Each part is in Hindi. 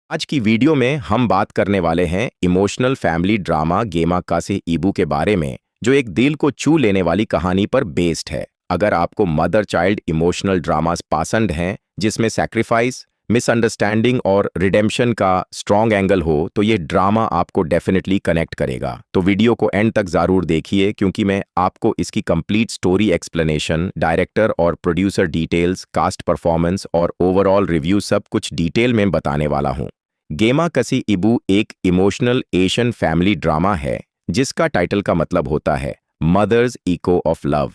आज की वीडियो में हम बात करने वाले हैं इमोशनल फैमिली ड्रामा गेमा कासे ईबू के बारे में, जो एक दिल को छू लेने वाली कहानी पर बेस्ड है। अगर आपको मदर चाइल्ड इमोशनल ड्रामास पसंद हैं, जिसमें सैक्रिफाइस, मिसअंडरस्टैंडिंग और रिडेम्पशन का स्ट्रॉन्ग एंगल हो, तो ये ड्रामा आपको डेफिनेटली कनेक्ट करेगा। तो वीडियो को एंड तक ज़रूर देखिए, क्योंकि मैं आपको इसकी कंप्लीट स्टोरी एक्सप्लेनेशन, डायरेक्टर और प्रोड्यूसर डिटेल्स, कास्ट परफॉर्मेंस और ओवरऑल रिव्यू सब कुछ डिटेल में बताने वाला हूँ। गेमा कसी ईबू एक इमोशनल एशियन फैमिली ड्रामा है, जिसका टाइटल का मतलब होता है मदर्स इको ऑफ लव।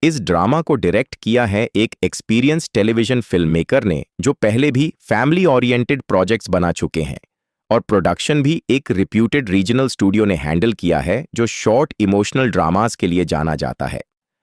इस ड्रामा को डायरेक्ट किया है एक एक्सपीरियंस टेलीविजन फिल्म मेकर ने, जो पहले भी फैमिली ओरिएंटेड प्रोजेक्ट्स बना चुके हैं, और प्रोडक्शन भी एक रिप्यूटेड रीजनल स्टूडियो ने हैंडल किया है, जो शॉर्ट इमोशनल ड्रामास के लिए जाना जाता है।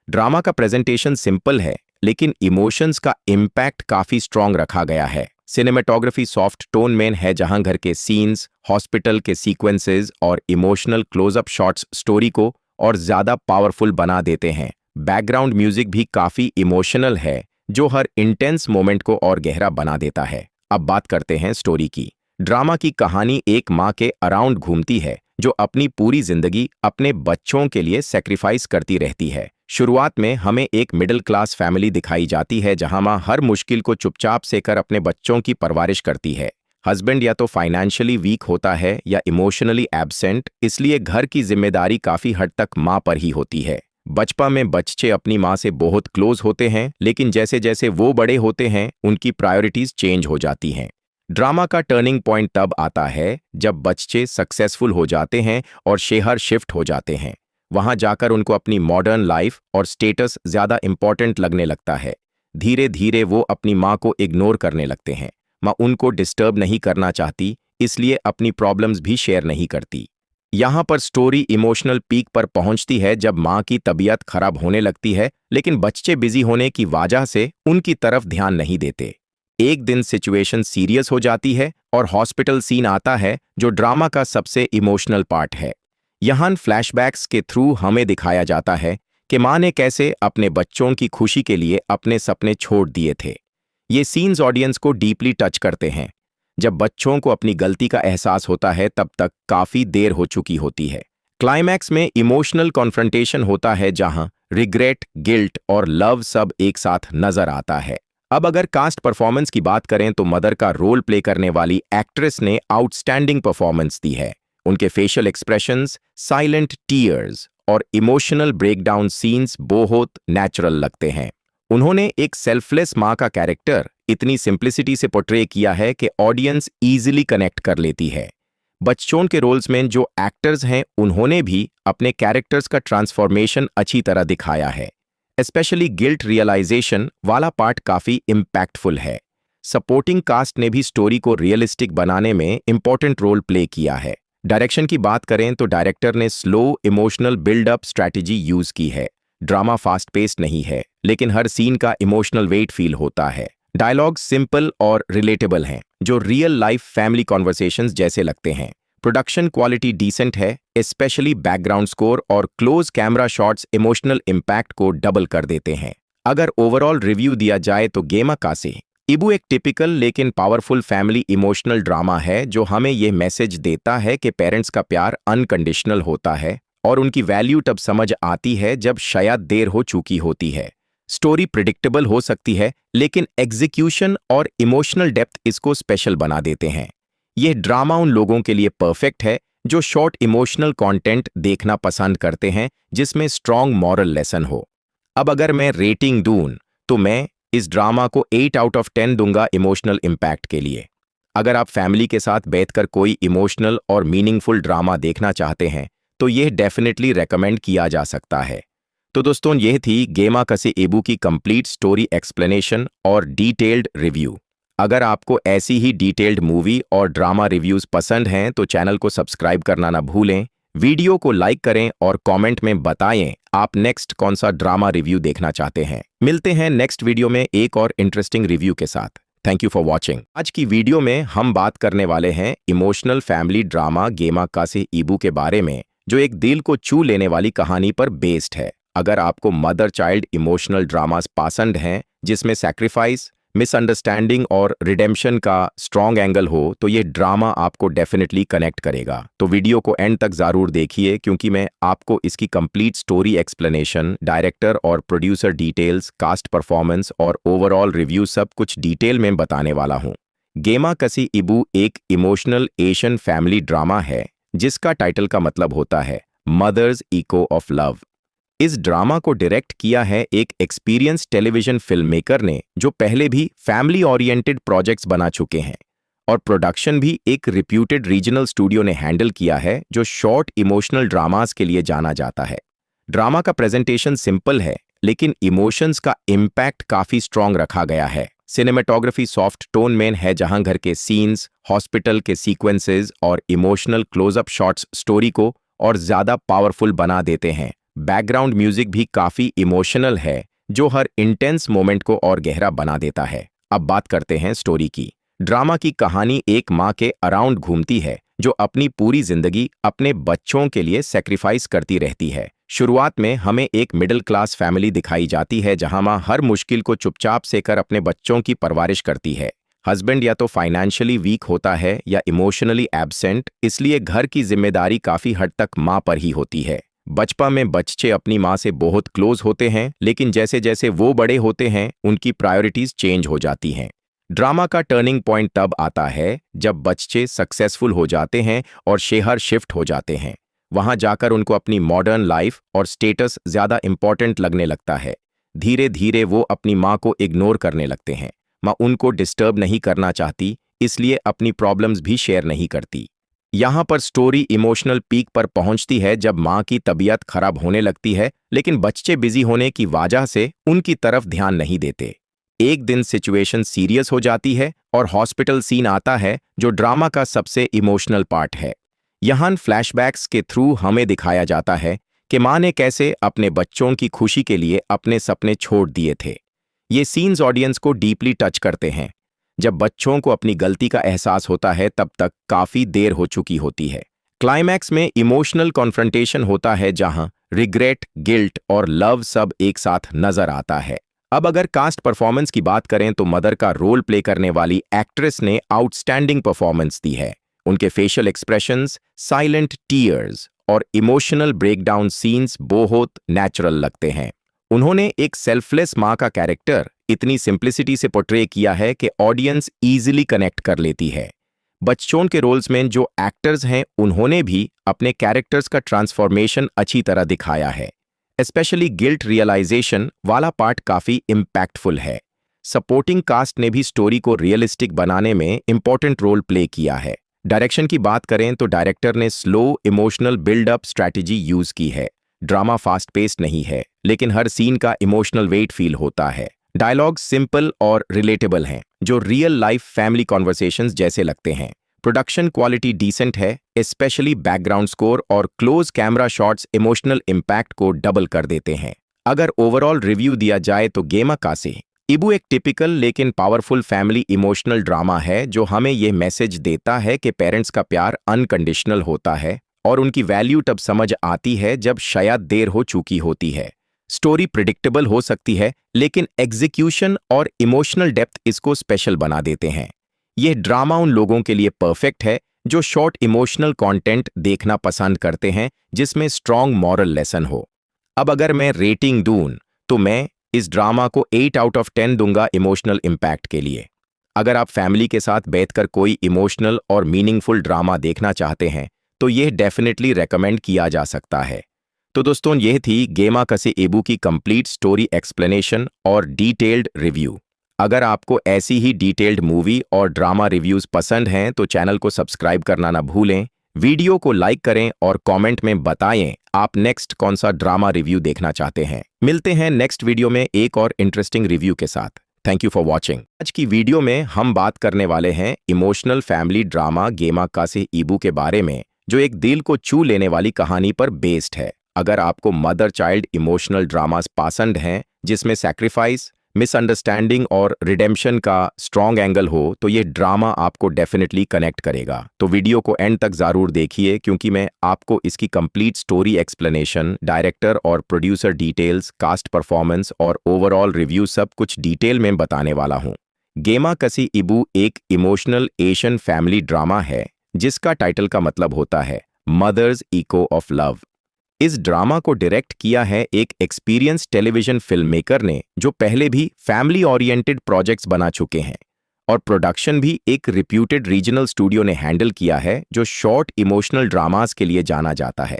ड्रामा का प्रेजेंटेशन सिंपल है, लेकिन इमोशंस का इम्पैक्ट काफी स्ट्रॉन्ग रखा गया है। सिनेमेटोग्राफी सॉफ्ट टोन में है, जहां घर के सीन्स, हॉस्पिटल के सीक्वेंसेस और इमोशनल क्लोजअप शॉट्स स्टोरी को और ज्यादा पावरफुल बना देते हैं। बैकग्राउंड म्यूजिक भी काफी इमोशनल है, जो हर इंटेंस मोमेंट को और गहरा बना देता है। अब बात करते हैं स्टोरी की। ड्रामा की कहानी एक माँ के अराउंड घूमती है, जो अपनी पूरी जिंदगी अपने बच्चों के लिए सेक्रीफाइस करती रहती है। शुरुआत में हमें एक मिडिल क्लास फैमिली दिखाई जाती है, जहां माँ हर मुश्किल को चुपचाप से कर अपने बच्चों की परवरिश करती है। हस्बैंड या तो फाइनेंशियली वीक होता है या इमोशनली एब्सेंट, इसलिए घर की जिम्मेदारी काफी हद तक माँ पर ही होती है। बचपन में बच्चे अपनी माँ से बहुत क्लोज होते हैं, लेकिन जैसे जैसे वो बड़े होते हैं, उनकी प्रायोरिटीज चेंज हो जाती हैं। ड्रामा का टर्निंग पॉइंट तब आता है जब बच्चे सक्सेसफुल हो जाते हैं और शहर शिफ्ट हो जाते हैं। वहां जाकर उनको अपनी मॉडर्न लाइफ और स्टेटस ज्यादा इंपॉर्टेंट लगने लगता है। धीरे धीरे वो अपनी माँ को इग्नोर करने लगते हैं। माँ उनको डिस्टर्ब नहीं करना चाहती, इसलिए अपनी प्रॉब्लम्स भी शेयर नहीं करती। यहाँ पर स्टोरी इमोशनल पीक पर पहुंचती है जब माँ की तबीयत खराब होने लगती है, लेकिन बच्चे बिजी होने की वजह से उनकी तरफ ध्यान नहीं देते। एक दिन सिचुएशन सीरियस हो जाती है और हॉस्पिटल सीन आता है, जो ड्रामा का सबसे इमोशनल पार्ट है। यहाँ फ्लैशबैक्स के थ्रू हमें दिखाया जाता है कि माँ ने कैसे अपने बच्चों की खुशी के लिए अपने सपने छोड़ दिए थे। ये सीन्स ऑडियंस को डीपली टच करते हैं। जब बच्चों को अपनी गलती का एहसास होता है, तब तक काफी देर हो चुकी होती है। क्लाइमैक्स में इमोशनल कॉन्फ्रंटेशन होता है, जहां रिग्रेट, गिल्ट और लव सब एक साथ नजर आता है। अब अगर कास्ट परफॉर्मेंस की बात करें, तो मदर का रोल प्ले करने वाली एक्ट्रेस ने आउटस्टैंडिंग परफॉर्मेंस दी है। उनके फेशियल एक्सप्रेशंस, साइलेंट टीयर्स और इमोशनल ब्रेकडाउन सीन्स बहुत नेचुरल लगते हैं। उन्होंने एक सेल्फलेस माँ का कैरेक्टर इतनी सिंप्लिसिटी से पोर्ट्रे किया है कि ऑडियंस इजीली कनेक्ट कर लेती है। बच्चों के रोल्स में जो एक्टर्स हैं, उन्होंने भी अपने कैरेक्टर्स का ट्रांसफॉर्मेशन अच्छी तरह दिखाया है। स्पेशली गिल्ट रियलाइजेशन वाला पार्ट काफी इम्पैक्टफुल है। सपोर्टिंग कास्ट ने भी स्टोरी को रियलिस्टिक बनाने में इंपॉर्टेंट रोल प्ले किया है। डायरेक्शन की बात करें तो डायरेक्टर ने slow emotional buildup strategy use की है। ड्रामा फास्ट पेस्ड नहीं है, लेकिन हर सीन का इमोशनल वेट फील होता है। डायलॉग सिंपल और रिलेटेबल हैं, जो रियल लाइफ फैमिली कॉन्वर्सेशंस जैसे लगते हैं। प्रोडक्शन क्वालिटी डिसेंट है, स्पेशली बैकग्राउंड स्कोर और close camera shots emotional impact को डबल कर देते हैं। अगर ओवरऑल रिव्यू दिया जाए तो गेमा कासे ईबू एक टिपिकल लेकिन पावरफुल फैमिली इमोशनल ड्रामा है, जो हमें यह मैसेज देता है कि पेरेंट्स का प्यार अनकंडीशनल होता है और उनकी वैल्यू तब समझ आती है जब शायद देर हो चुकी होती है। स्टोरी प्रिडिक्टेबल हो सकती है, लेकिन एग्जीक्यूशन और इमोशनल डेप्थ इसको स्पेशल बना देते हैं। यह ड्रामा उन लोगों के लिए परफेक्ट है जो शॉर्ट इमोशनल कंटेंट देखना पसंद करते हैं, जिसमें स्ट्रॉन्ग मॉरल लेसन हो। अब अगर मैं रेटिंग दूं, तो मैं इस ड्रामा को 8 आउट ऑफ 10 दूंगा इमोशनल इम्पैक्ट के लिए। अगर आप फैमिली के साथ बैठकर कोई इमोशनल और मीनिंगफुल ड्रामा देखना चाहते हैं, तो यह डेफिनेटली रेकमेंड किया जा सकता है। तो दोस्तों, यह थी गेमा कसे ईबू की कंप्लीट स्टोरी एक्सप्लेनेशन और डिटेल्ड रिव्यू। अगर आपको ऐसी ही डिटेल्ड मूवी और ड्रामा रिव्यूज पसंद हैं, तो चैनल को सब्सक्राइब करना ना भूलें। वीडियो को लाइक करें और कमेंट में बताएं आप नेक्स्ट कौन सा ड्रामा रिव्यू देखना चाहते हैं। मिलते हैं नेक्स्ट वीडियो में एक और इंटरेस्टिंग रिव्यू के साथ। Thank you for watching. आज की वीडियो में हम बात करने वाले हैं इमोशनल फैमिली ड्रामा गेमा कासे ईबू के बारे में, जो एक दिल को छू लेने वाली कहानी पर बेस्ड है। अगर आपको मदर चाइल्ड इमोशनल ड्रामास पसंद हैं, जिसमें सैक्रिफाइस, मिसअंडरस्टैंडिंग और रिडेम्पशन का स्ट्रॉन्ग एंगल हो तो ये ड्रामा आपको डेफिनेटली कनेक्ट करेगा। तो वीडियो को एंड तक ज़रूर देखिए क्योंकि मैं आपको इसकी कंप्लीट स्टोरी एक्सप्लेनेशन, डायरेक्टर और प्रोड्यूसर डिटेल्स, कास्ट परफॉर्मेंस और ओवरऑल रिव्यू सब कुछ डिटेल में बताने वाला हूँ। गेमा कसी इबू एक इमोशनल एशियन फैमिली ड्रामा है जिसका टाइटल का मतलब होता है मदर्स इको ऑफ लव। इस ड्रामा को डायरेक्ट किया है एक एक्सपीरियंस टेलीविजन फिल्म मेकर ने जो पहले भी फैमिली ओरिएंटेड प्रोजेक्ट्स बना चुके हैं, और प्रोडक्शन भी एक रिप्यूटेड रीजनल स्टूडियो ने हैंडल किया है जो शॉर्ट इमोशनल ड्रामास के लिए जाना जाता है। ड्रामा का प्रेजेंटेशन सिंपल है लेकिन इमोशंस का इम्पैक्ट काफी स्ट्रांग रखा गया है। सिनेमेटोग्राफी सॉफ्ट टोन में है जहां घर के सीन्स, हॉस्पिटल के सीक्वेंसेस और इमोशनल क्लोजअप शॉट्स स्टोरी को और ज्यादा पावरफुल बना देते हैं। बैकग्राउंड म्यूजिक भी काफी इमोशनल है जो हर इंटेंस मोमेंट को और गहरा बना देता है। अब बात करते हैं स्टोरी की। ड्रामा की कहानी एक माँ के अराउंड घूमती है जो अपनी पूरी जिंदगी अपने बच्चों के लिए सेक्रीफाइस करती रहती है। शुरुआत में हमें एक मिडिल क्लास फैमिली दिखाई जाती है जहां माँ हर मुश्किल को चुपचाप से कर अपने बच्चों की परवरिश करती है। हस्बैंड या तो फाइनेंशियली वीक होता है या इमोशनली एब्सेंट, इसलिए घर की जिम्मेदारी काफी हद तक माँ पर ही होती है। बचपन में बच्चे अपनी माँ से बहुत क्लोज होते हैं लेकिन जैसे जैसे वो बड़े होते हैं उनकी प्रायोरिटीज चेंज हो जाती हैं। ड्रामा का टर्निंग पॉइंट तब आता है जब बच्चे सक्सेसफुल हो जाते हैं और शहर शिफ्ट हो जाते हैं। वहां जाकर उनको अपनी मॉडर्न लाइफ और स्टेटस ज्यादा इंपॉर्टेंट लगने लगता है। धीरे धीरे वो अपनी माँ को इग्नोर करने लगते हैं। माँ उनको डिस्टर्ब नहीं करना चाहती, इसलिए अपनी प्रॉब्लम्स भी शेयर नहीं करती। यहाँ पर स्टोरी इमोशनल पीक पर पहुंचती है जब माँ की तबीयत खराब होने लगती है लेकिन बच्चे बिजी होने की वजह से उनकी तरफ ध्यान नहीं देते। एक दिन सिचुएशन सीरियस हो जाती है और हॉस्पिटल सीन आता है जो ड्रामा का सबसे इमोशनल पार्ट है। यहाँ फ्लैशबैक्स के थ्रू हमें दिखाया जाता है कि माँ ने कैसे अपने बच्चों की खुशी के लिए अपने सपने छोड़ दिए थे। ये सीन्स ऑडियंस को डीपली टच करते हैं। जब बच्चों को अपनी गलती का एहसास होता है तब तक काफी देर हो चुकी होती है। क्लाइमैक्स में इमोशनल कॉन्फ्रंटेशन होता है जहां रिग्रेट, गिल्ट और लव सब एक साथ नजर आता है। अब अगर कास्ट परफॉर्मेंस की बात करें तो मदर का रोल प्ले करने वाली एक्ट्रेस ने आउटस्टैंडिंग परफॉर्मेंस दी है। उनके फेशियल एक्सप्रेशंस, साइलेंट टीयर्स और इमोशनल ब्रेकडाउन सीन्स बहुत नेचुरल लगते हैं। उन्होंने एक सेल्फलेस माँ का कैरेक्टर इतनी सिंप्लिसिटी से पोर्ट्रे किया है कि ऑडियंस इजीली कनेक्ट कर लेती है। बच्चों के रोल्स में जो एक्टर्स हैं उन्होंने भी अपने कैरेक्टर्स का ट्रांसफॉर्मेशन अच्छी तरह दिखाया है। स्पेशली गिल्ट रियलाइजेशन वाला पार्ट काफी इम्पैक्टफुल है। सपोर्टिंग कास्ट ने भी स्टोरी को रियलिस्टिक बनाने में इंपॉर्टेंट रोल प्ले किया है। डायरेक्शन की बात करें तो डायरेक्टर ने slow emotional buildup strategy use की है। ड्रामा फास्ट पेस्ड नहीं है लेकिन हर सीन का इमोशनल वेट फील होता है। डायलॉग सिंपल और रिलेटेबल हैं जो रियल लाइफ फैमिली कॉन्वर्सेशंस जैसे लगते हैं। प्रोडक्शन क्वालिटी डिसेंट है, स्पेशली बैकग्राउंड स्कोर और close camera shots emotional impact को डबल कर देते हैं। अगर ओवरऑल रिव्यू दिया जाए तो गेमा कासे इबू एक टिपिकल लेकिन पावरफुल फैमिली इमोशनल ड्रामा है जो हमें यह मैसेज देता है कि पेरेंट्स का प्यार अनकंडीशनल होता है और उनकी वैल्यू तब समझ आती है जब शायद देर हो चुकी होती है। स्टोरी प्रिडिक्टेबल हो सकती है लेकिन एग्जीक्यूशन और इमोशनल डेप्थ इसको स्पेशल बना देते हैं। यह ड्रामा उन लोगों के लिए परफेक्ट है जो शॉर्ट इमोशनल कंटेंट देखना पसंद करते हैं जिसमें स्ट्रॉन्ग मॉरल लेसन हो। अब अगर मैं रेटिंग दूं तो मैं इस ड्रामा को 8 आउट ऑफ 10 दूंगा इमोशनल इम्पैक्ट के लिए। अगर आप फैमिली के साथ बैठकर कोई इमोशनल और मीनिंगफुल ड्रामा देखना चाहते हैं तो यह डेफिनेटली रेकमेंड किया जा सकता है। तो दोस्तों, यह थी गेमा कसे इबू की कंप्लीट स्टोरी एक्सप्लेनेशन और डिटेल्ड रिव्यू। अगर आपको ऐसी ही डिटेल्ड मूवी और ड्रामा रिव्यूज पसंद हैं तो चैनल को सब्सक्राइब करना ना भूलें, वीडियो को लाइक करें और कमेंट में बताएं आप नेक्स्ट कौन सा ड्रामा रिव्यू देखना चाहते हैं। मिलते हैं नेक्स्ट वीडियो में एक और इंटरेस्टिंग रिव्यू के साथ। Thank you for watching. आज की वीडियो में हम बात करने वाले हैं इमोशनल फैमिली ड्रामा गेमा कसे इबू के बारे में जो एक दिल को छू लेने वाली कहानी पर बेस्ड है। अगर आपको मदर चाइल्ड इमोशनल ड्रामास पसंद हैं जिसमें सैक्रिफाइस, मिसअंडरस्टैंडिंग और रिडेम्पशन का स्ट्रॉन्ग एंगल हो तो ये ड्रामा आपको डेफिनेटली कनेक्ट करेगा। तो वीडियो को एंड तक ज़रूर देखिए क्योंकि मैं आपको इसकी कंप्लीट स्टोरी एक्सप्लेनेशन, डायरेक्टर और प्रोड्यूसर डिटेल्स, कास्ट परफॉर्मेंस और ओवरऑल रिव्यू सब कुछ डिटेल में बताने वाला हूँ। गेमा कसी इबू एक इमोशनल एशियन फैमिली ड्रामा है जिसका टाइटल का मतलब होता है मदर्स इको ऑफ लव। इस ड्रामा को डायरेक्ट किया है एक एक्सपीरियंस टेलीविजन फिल्म मेकर ने जो पहले भी फैमिली ओरिएंटेड प्रोजेक्ट्स बना चुके हैं, और प्रोडक्शन भी एक रिप्यूटेड रीजनल स्टूडियो ने हैंडल किया है जो शॉर्ट इमोशनल ड्रामास के लिए जाना जाता है।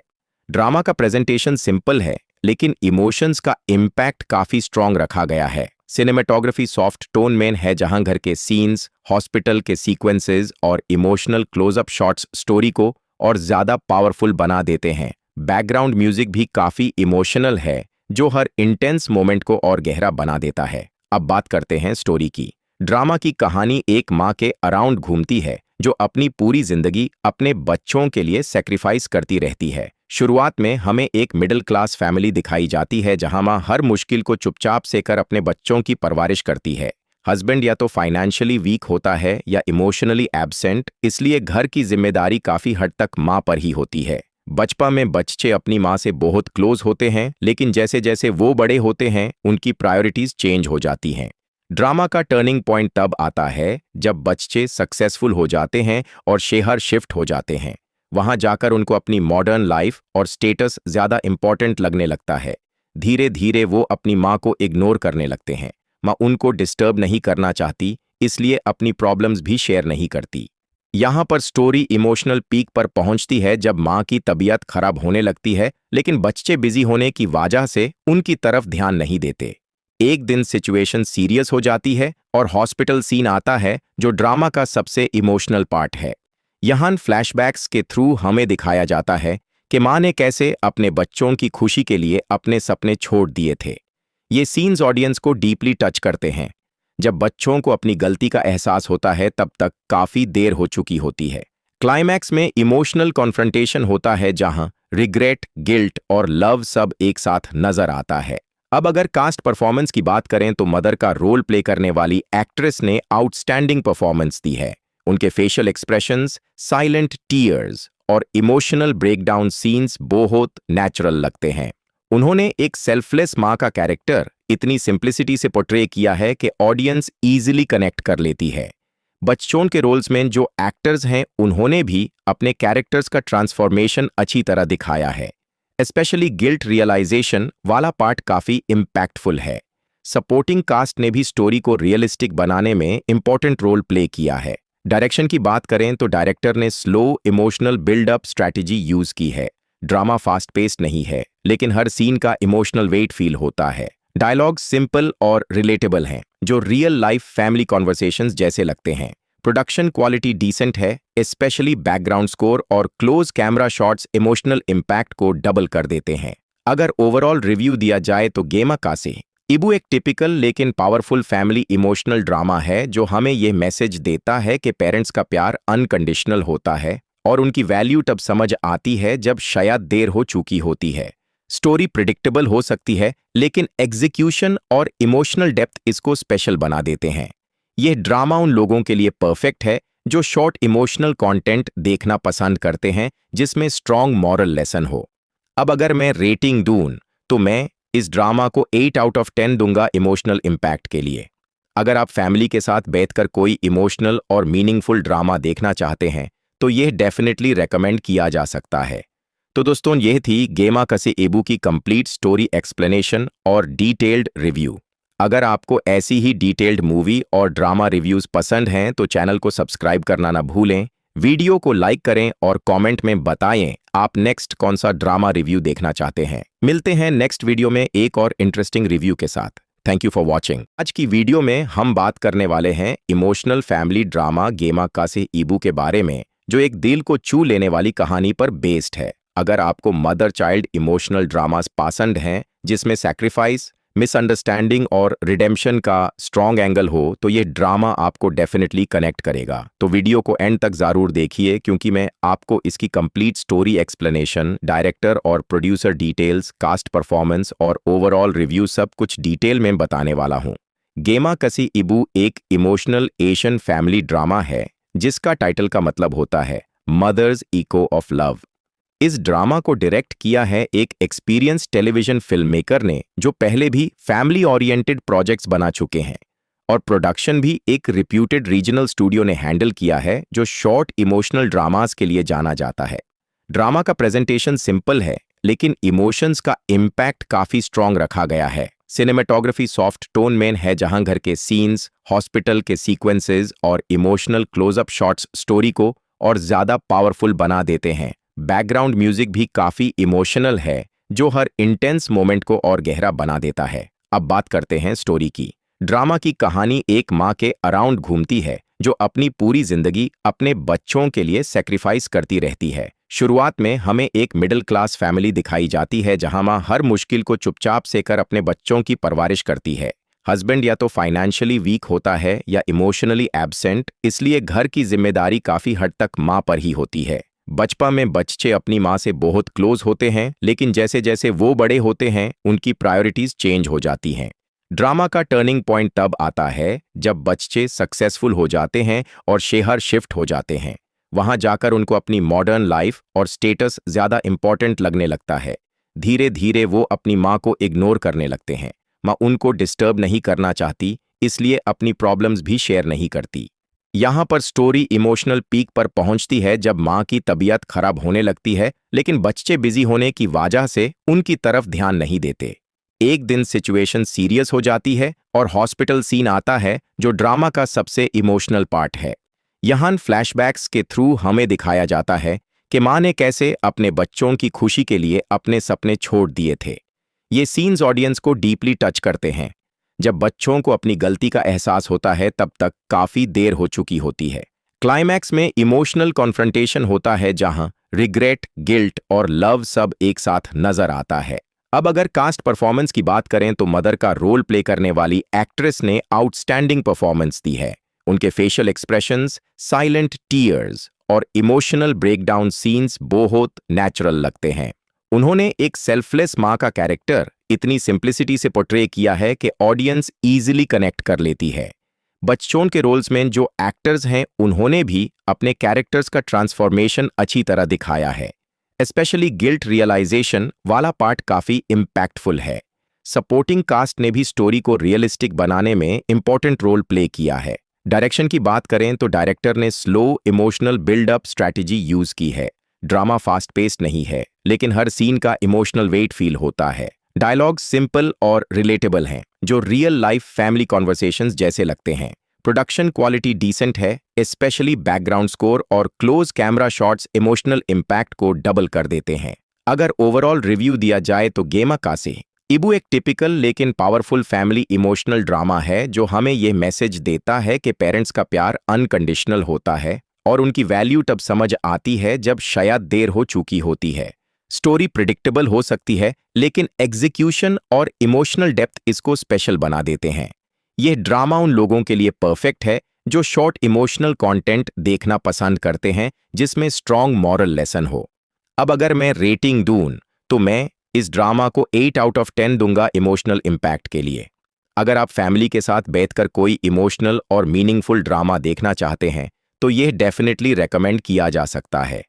ड्रामा का प्रेजेंटेशन सिंपल है लेकिन इमोशंस का इम्पैक्ट काफी स्ट्रॉन्ग रखा गया है। सिनेमेटोग्राफी सॉफ्ट टोन में है जहां घर के सीन्स, हॉस्पिटल के सीक्वेंसेस और इमोशनल क्लोजअप शॉट्स स्टोरी को और ज्यादा पावरफुल बना देते हैं। बैकग्राउंड म्यूजिक भी काफी इमोशनल है जो हर इंटेंस मोमेंट को और गहरा बना देता है। अब बात करते हैं स्टोरी की। ड्रामा की कहानी एक माँ के अराउंड घूमती है जो अपनी पूरी जिंदगी अपने बच्चों के लिए सेक्रीफाइस करती रहती है। शुरुआत में हमें एक मिडिल क्लास फैमिली दिखाई जाती है जहां माँ हर मुश्किल को चुपचाप से कर अपने बच्चों की परवरिश करती है। हस्बैंड या तो फाइनेंशियली वीक होता है या इमोशनली एब्सेंट, इसलिए घर की जिम्मेदारी काफी हद तक माँ पर ही होती है। बचपन में बच्चे अपनी माँ से बहुत क्लोज होते हैं लेकिन जैसे जैसे वो बड़े होते हैं उनकी प्रायोरिटीज चेंज हो जाती हैं। ड्रामा का टर्निंग पॉइंट तब आता है जब बच्चे सक्सेसफुल हो जाते हैं और शहर शिफ्ट हो जाते हैं। वहां जाकर उनको अपनी मॉडर्न लाइफ और स्टेटस ज्यादा इंपॉर्टेंट लगने लगता है। धीरे धीरे वो अपनी माँ को इग्नोर करने लगते हैं। माँ उनको डिस्टर्ब नहीं करना चाहती, इसलिए अपनी प्रॉब्लम्स भी शेयर नहीं करती। यहाँ पर स्टोरी इमोशनल पीक पर पहुंचती है जब माँ की तबीयत खराब होने लगती है लेकिन बच्चे बिजी होने की वजह से उनकी तरफ ध्यान नहीं देते। एक दिन सिचुएशन सीरियस हो जाती है और हॉस्पिटल सीन आता है जो ड्रामा का सबसे इमोशनल पार्ट है। यहाँ फ्लैशबैक्स के थ्रू हमें दिखाया जाता है कि माँ ने कैसे अपने बच्चों की खुशी के लिए अपने सपने छोड़ दिए थे। ये सीन्स ऑडियंस को डीपली टच करते हैं। जब बच्चों को अपनी गलती का एहसास होता है तब तक काफी देर हो चुकी होती है। क्लाइमैक्स में इमोशनल कॉन्फ्रंटेशन होता है जहां रिग्रेट, गिल्ट और लव सब एक साथ नजर आता है। अब अगर कास्ट परफॉर्मेंस की बात करें तो मदर का रोल प्ले करने वाली एक्ट्रेस ने आउटस्टैंडिंग परफॉर्मेंस दी है। उनके फेशियल एक्सप्रेशंस, साइलेंट टीयर्स और इमोशनल ब्रेकडाउन सीन्स बहुत नेचुरल लगते हैं। उन्होंने एक सेल्फलेस माँ का कैरेक्टर इतनी सिंप्लिसिटी से पोर्ट्रे किया है कि ऑडियंस इजीली कनेक्ट कर लेती है। बच्चों के रोल्स में जो एक्टर्स हैं उन्होंने भी अपने कैरेक्टर्स का ट्रांसफॉर्मेशन अच्छी तरह दिखाया है। स्पेशली गिल्ट रियलाइजेशन वाला पार्ट काफी इम्पैक्टफुल है। सपोर्टिंग कास्ट ने भी स्टोरी को रियलिस्टिक बनाने में इंपॉर्टेंट रोल प्ले किया है। डायरेक्शन की बात करें तो डायरेक्टर ने slow emotional buildup strategy use की है। ड्रामा फास्ट पेस्ड नहीं है लेकिन हर सीन का इमोशनल वेट फील होता है। डायलॉग सिंपल और रिलेटेबल हैं जो रियल लाइफ फैमिली कॉन्वर्सेशंस जैसे लगते हैं। प्रोडक्शन क्वालिटी डिसेंट है, स्पेशली बैकग्राउंड स्कोर और close camera shots emotional impact को डबल कर देते हैं। अगर ओवरऑल रिव्यू दिया जाए तो गेमा कासे इबू एक टिपिकल लेकिन पावरफुल फैमिली इमोशनल ड्रामा है जो हमें यह मैसेज देता है कि पेरेंट्स का प्यार अनकंडीशनल होता है और उनकी वैल्यू तब समझ आती है जब शायद देर हो चुकी होती है। स्टोरी प्रिडिक्टेबल हो सकती है लेकिन एग्जीक्यूशन और इमोशनल डेप्थ इसको स्पेशल बना देते हैं। यह ड्रामा उन लोगों के लिए परफेक्ट है जो शॉर्ट इमोशनल कंटेंट देखना पसंद करते हैं जिसमें स्ट्रॉन्ग मॉरल लेसन हो। अब अगर मैं रेटिंग दूं तो मैं इस ड्रामा को 8 आउट ऑफ 10 दूंगा इमोशनल इम्पैक्ट के लिए। अगर आप फैमिली के साथ बैठकर कोई इमोशनल और मीनिंगफुल ड्रामा देखना चाहते हैं तो यह डेफिनेटली रेकमेंड किया जा सकता है। तो दोस्तों, यह थी गेमा कसे इबू की कंप्लीट स्टोरी एक्सप्लेनेशन और डिटेल्ड रिव्यू। अगर आपको ऐसी ही डिटेल्ड मूवी और ड्रामा रिव्यूज पसंद हैं तो चैनल को सब्सक्राइब करना ना भूलें, वीडियो को लाइक करें और कमेंट में बताएं आप नेक्स्ट कौन सा ड्रामा रिव्यू देखना चाहते हैं। मिलते हैं नेक्स्ट वीडियो में एक और इंटरेस्टिंग रिव्यू के साथ। Thank you for watching. आज की वीडियो में हम बात करने वाले हैं इमोशनल फैमिली ड्रामा गेमा कसे इबू के बारे में जो एक दिल को छू लेने वाली कहानी पर बेस्ड है। अगर आपको मदर चाइल्ड इमोशनल ड्रामास पसंद हैं जिसमें सैक्रिफाइस, मिसअंडरस्टैंडिंग और रिडेम्पशन का स्ट्रॉन्ग एंगल हो तो ये ड्रामा आपको डेफिनेटली कनेक्ट करेगा। तो वीडियो को एंड तक जरूर देखिए क्योंकि मैं आपको इसकी कंप्लीट स्टोरी एक्सप्लेनेशन, डायरेक्टर और प्रोड्यूसर डिटेल्स, कास्ट परफॉर्मेंस और ओवरऑल रिव्यू सब कुछ डिटेल में बताने वाला हूँ। गेमा कसे इबू एक इमोशनल एशियन फैमिली ड्रामा है जिसका टाइटल का मतलब होता है मदर्स इको ऑफ लव। इस ड्रामा को डायरेक्ट किया है एक एक्सपीरियंस टेलीविजन फिल्म मेकर ने जो पहले भी फैमिली ओरिएंटेड प्रोजेक्ट्स बना चुके हैं, और प्रोडक्शन भी एक रिप्यूटेड रीजनल स्टूडियो ने हैंडल किया है जो शॉर्ट इमोशनल ड्रामास के लिए जाना जाता है। ड्रामा का प्रेजेंटेशन सिंपल है, लेकिन इमोशंस का इम्पैक्ट काफी स्ट्रॉन्ग रखा गया है। सिनेमेटोग्राफी सॉफ्ट टोन में है, जहां घर के सीन्स, हॉस्पिटल के सीक्वेंसेस और इमोशनल क्लोजअप शॉट्स स्टोरी को और ज्यादा पावरफुल बना देते हैं। बैकग्राउंड म्यूजिक भी काफी इमोशनल है, जो हर इंटेंस मोमेंट को और गहरा बना देता है। अब बात करते हैं स्टोरी की। ड्रामा की कहानी एक माँ के अराउंड घूमती है, जो अपनी पूरी जिंदगी अपने बच्चों के लिए सेक्रीफाइस करती रहती है। शुरुआत में हमें एक मिडिल क्लास फैमिली दिखाई जाती है, जहां माँ हर मुश्किल को चुपचाप सहकर अपने बच्चों की परवरिश करती है। हस्बैंड या तो फाइनेंशियली वीक होता है या इमोशनली एब्सेंट, इसलिए घर की जिम्मेदारी काफी हद तक माँ पर ही होती है। बचपन में बच्चे अपनी माँ से बहुत क्लोज होते हैं, लेकिन जैसे जैसे वो बड़े होते हैं, उनकी प्रायोरिटीज चेंज हो जाती हैं। ड्रामा का टर्निंग पॉइंट तब आता है जब बच्चे सक्सेसफुल हो जाते हैं और शहर शिफ्ट हो जाते हैं। वहां जाकर उनको अपनी मॉडर्न लाइफ और स्टेटस ज्यादा इंपॉर्टेंट लगने लगता है। धीरे धीरे वो अपनी माँ को इग्नोर करने लगते हैं। माँ उनको डिस्टर्ब नहीं करना चाहती, इसलिए अपनी प्रॉब्लम्स भी शेयर नहीं करती। यहाँ पर स्टोरी इमोशनल पीक पर पहुंचती है जब माँ की तबीयत खराब होने लगती है, लेकिन बच्चे बिजी होने की वजह से उनकी तरफ ध्यान नहीं देते। एक दिन सिचुएशन सीरियस हो जाती है और हॉस्पिटल सीन आता है, जो ड्रामा का सबसे इमोशनल पार्ट है। यहाँ फ्लैशबैक्स के थ्रू हमें दिखाया जाता है कि माँ ने कैसे अपने बच्चों की खुशी के लिए अपने सपने छोड़ दिए थे। ये सीन्स ऑडियंस को डीपली टच करते हैं। जब बच्चों को अपनी गलती का एहसास होता है, तब तक काफी देर हो चुकी होती है। क्लाइमैक्स में इमोशनल कॉन्फ्रंटेशन होता है, जहां रिग्रेट, गिल्ट और लव सब एक साथ नजर आता है। अब अगर कास्ट परफॉर्मेंस की बात करें तो मदर का रोल प्ले करने वाली एक्ट्रेस ने आउटस्टैंडिंग परफॉर्मेंस दी है। उनके फेशियल एक्सप्रेशंस, साइलेंट टीयर्स और इमोशनल ब्रेकडाउन सीन्स बहुत नेचुरल लगते हैं। उन्होंने एक सेल्फलेस माँ का कैरेक्टर इतनी सिंप्लिसिटी से पोर्ट्रे किया है कि ऑडियंस इजीली कनेक्ट कर लेती है। बच्चों के रोल्स में जो एक्टर्स हैं, उन्होंने भी अपने कैरेक्टर्स का ट्रांसफॉर्मेशन अच्छी तरह दिखाया है। स्पेशली गिल्ट रियलाइजेशन वाला पार्ट काफी इम्पैक्टफुल है। सपोर्टिंग कास्ट ने भी स्टोरी को रियलिस्टिक बनाने में इंपॉर्टेंट रोल प्ले किया है। डायरेक्शन की बात करें तो डायरेक्टर ने slow emotional buildup strategy use की है। ड्रामा फास्ट पेस्ड नहीं है, लेकिन हर सीन का इमोशनल वेट फील होता है। डायलॉग सिंपल और रिलेटेबल हैं, जो रियल लाइफ फैमिली कॉन्वर्सेशंस जैसे लगते हैं। प्रोडक्शन क्वालिटी डिसेंट है, स्पेशली बैकग्राउंड स्कोर और close camera shots emotional impact को डबल कर देते हैं। अगर ओवरऑल रिव्यू दिया जाए तो गेमा कासे इबू एक टिपिकल लेकिन पावरफुल फैमिली इमोशनल ड्रामा है, जो हमें यह मैसेज देता है कि पेरेंट्स का प्यार अनकंडीशनल होता है और उनकी वैल्यू तब समझ आती है जब शायद देर हो चुकी होती है। स्टोरी प्रिडिक्टेबल हो सकती है, लेकिन एग्जीक्यूशन और इमोशनल डेप्थ इसको स्पेशल बना देते हैं। यह ड्रामा उन लोगों के लिए परफेक्ट है जो शॉर्ट इमोशनल कंटेंट देखना पसंद करते हैं, जिसमें स्ट्रॉन्ग मॉरल लेसन हो। अब अगर मैं रेटिंग दूं तो मैं इस ड्रामा को 8 आउट ऑफ 10 दूंगा इमोशनल इम्पैक्ट के लिए। अगर आप फैमिली के साथ बैठकर कोई इमोशनल और मीनिंगफुल ड्रामा देखना चाहते हैं तो यह डेफिनेटली रेकमेंड किया जा सकता है।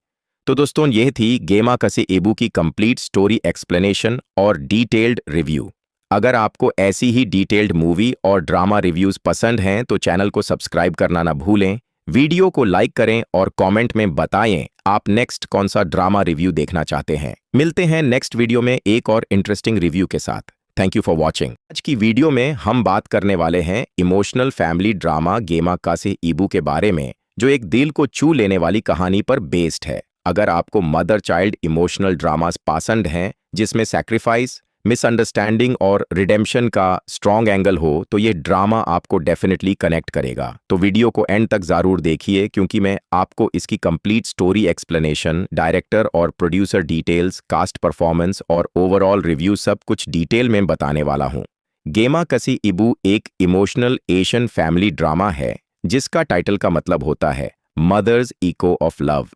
तो दोस्तों, यह थी गेमा कसे इबू की कंप्लीट स्टोरी एक्सप्लेनेशन और डिटेल्ड रिव्यू। अगर आपको ऐसी ही डिटेल्ड मूवी और ड्रामा रिव्यूज पसंद हैं तो चैनल को सब्सक्राइब करना ना भूलें। वीडियो को लाइक करें और कमेंट में बताएं आप नेक्स्ट कौन सा ड्रामा रिव्यू देखना चाहते हैं। मिलते हैं नेक्स्ट वीडियो में एक और इंटरेस्टिंग रिव्यू के साथ। Thank you for watching. आज की वीडियो में हम बात करने वाले हैं इमोशनल फैमिली ड्रामा गेमा कासे इबू के बारे में, जो एक दिल को छू लेने वाली कहानी पर बेस्ड है। अगर आपको मदर चाइल्ड इमोशनल ड्रामास पसंद हैं, जिसमें सैक्रिफाइस, मिसअंडरस्टैंडिंग और रिडेम्पशन का स्ट्रॉन्ग एंगल हो, तो ये ड्रामा आपको डेफिनेटली कनेक्ट करेगा। तो वीडियो को एंड तक जरूर देखिए, क्योंकि मैं आपको इसकी कंप्लीट स्टोरी एक्सप्लेनेशन, डायरेक्टर और प्रोड्यूसर डिटेल्स, कास्ट परफॉर्मेंस और ओवरऑल रिव्यू सब कुछ डिटेल में बताने वाला हूँ। गेमा कसे इबू एक इमोशनल एशियन फैमिली ड्रामा है, जिसका टाइटल का मतलब होता है मदर्स इको ऑफ लव।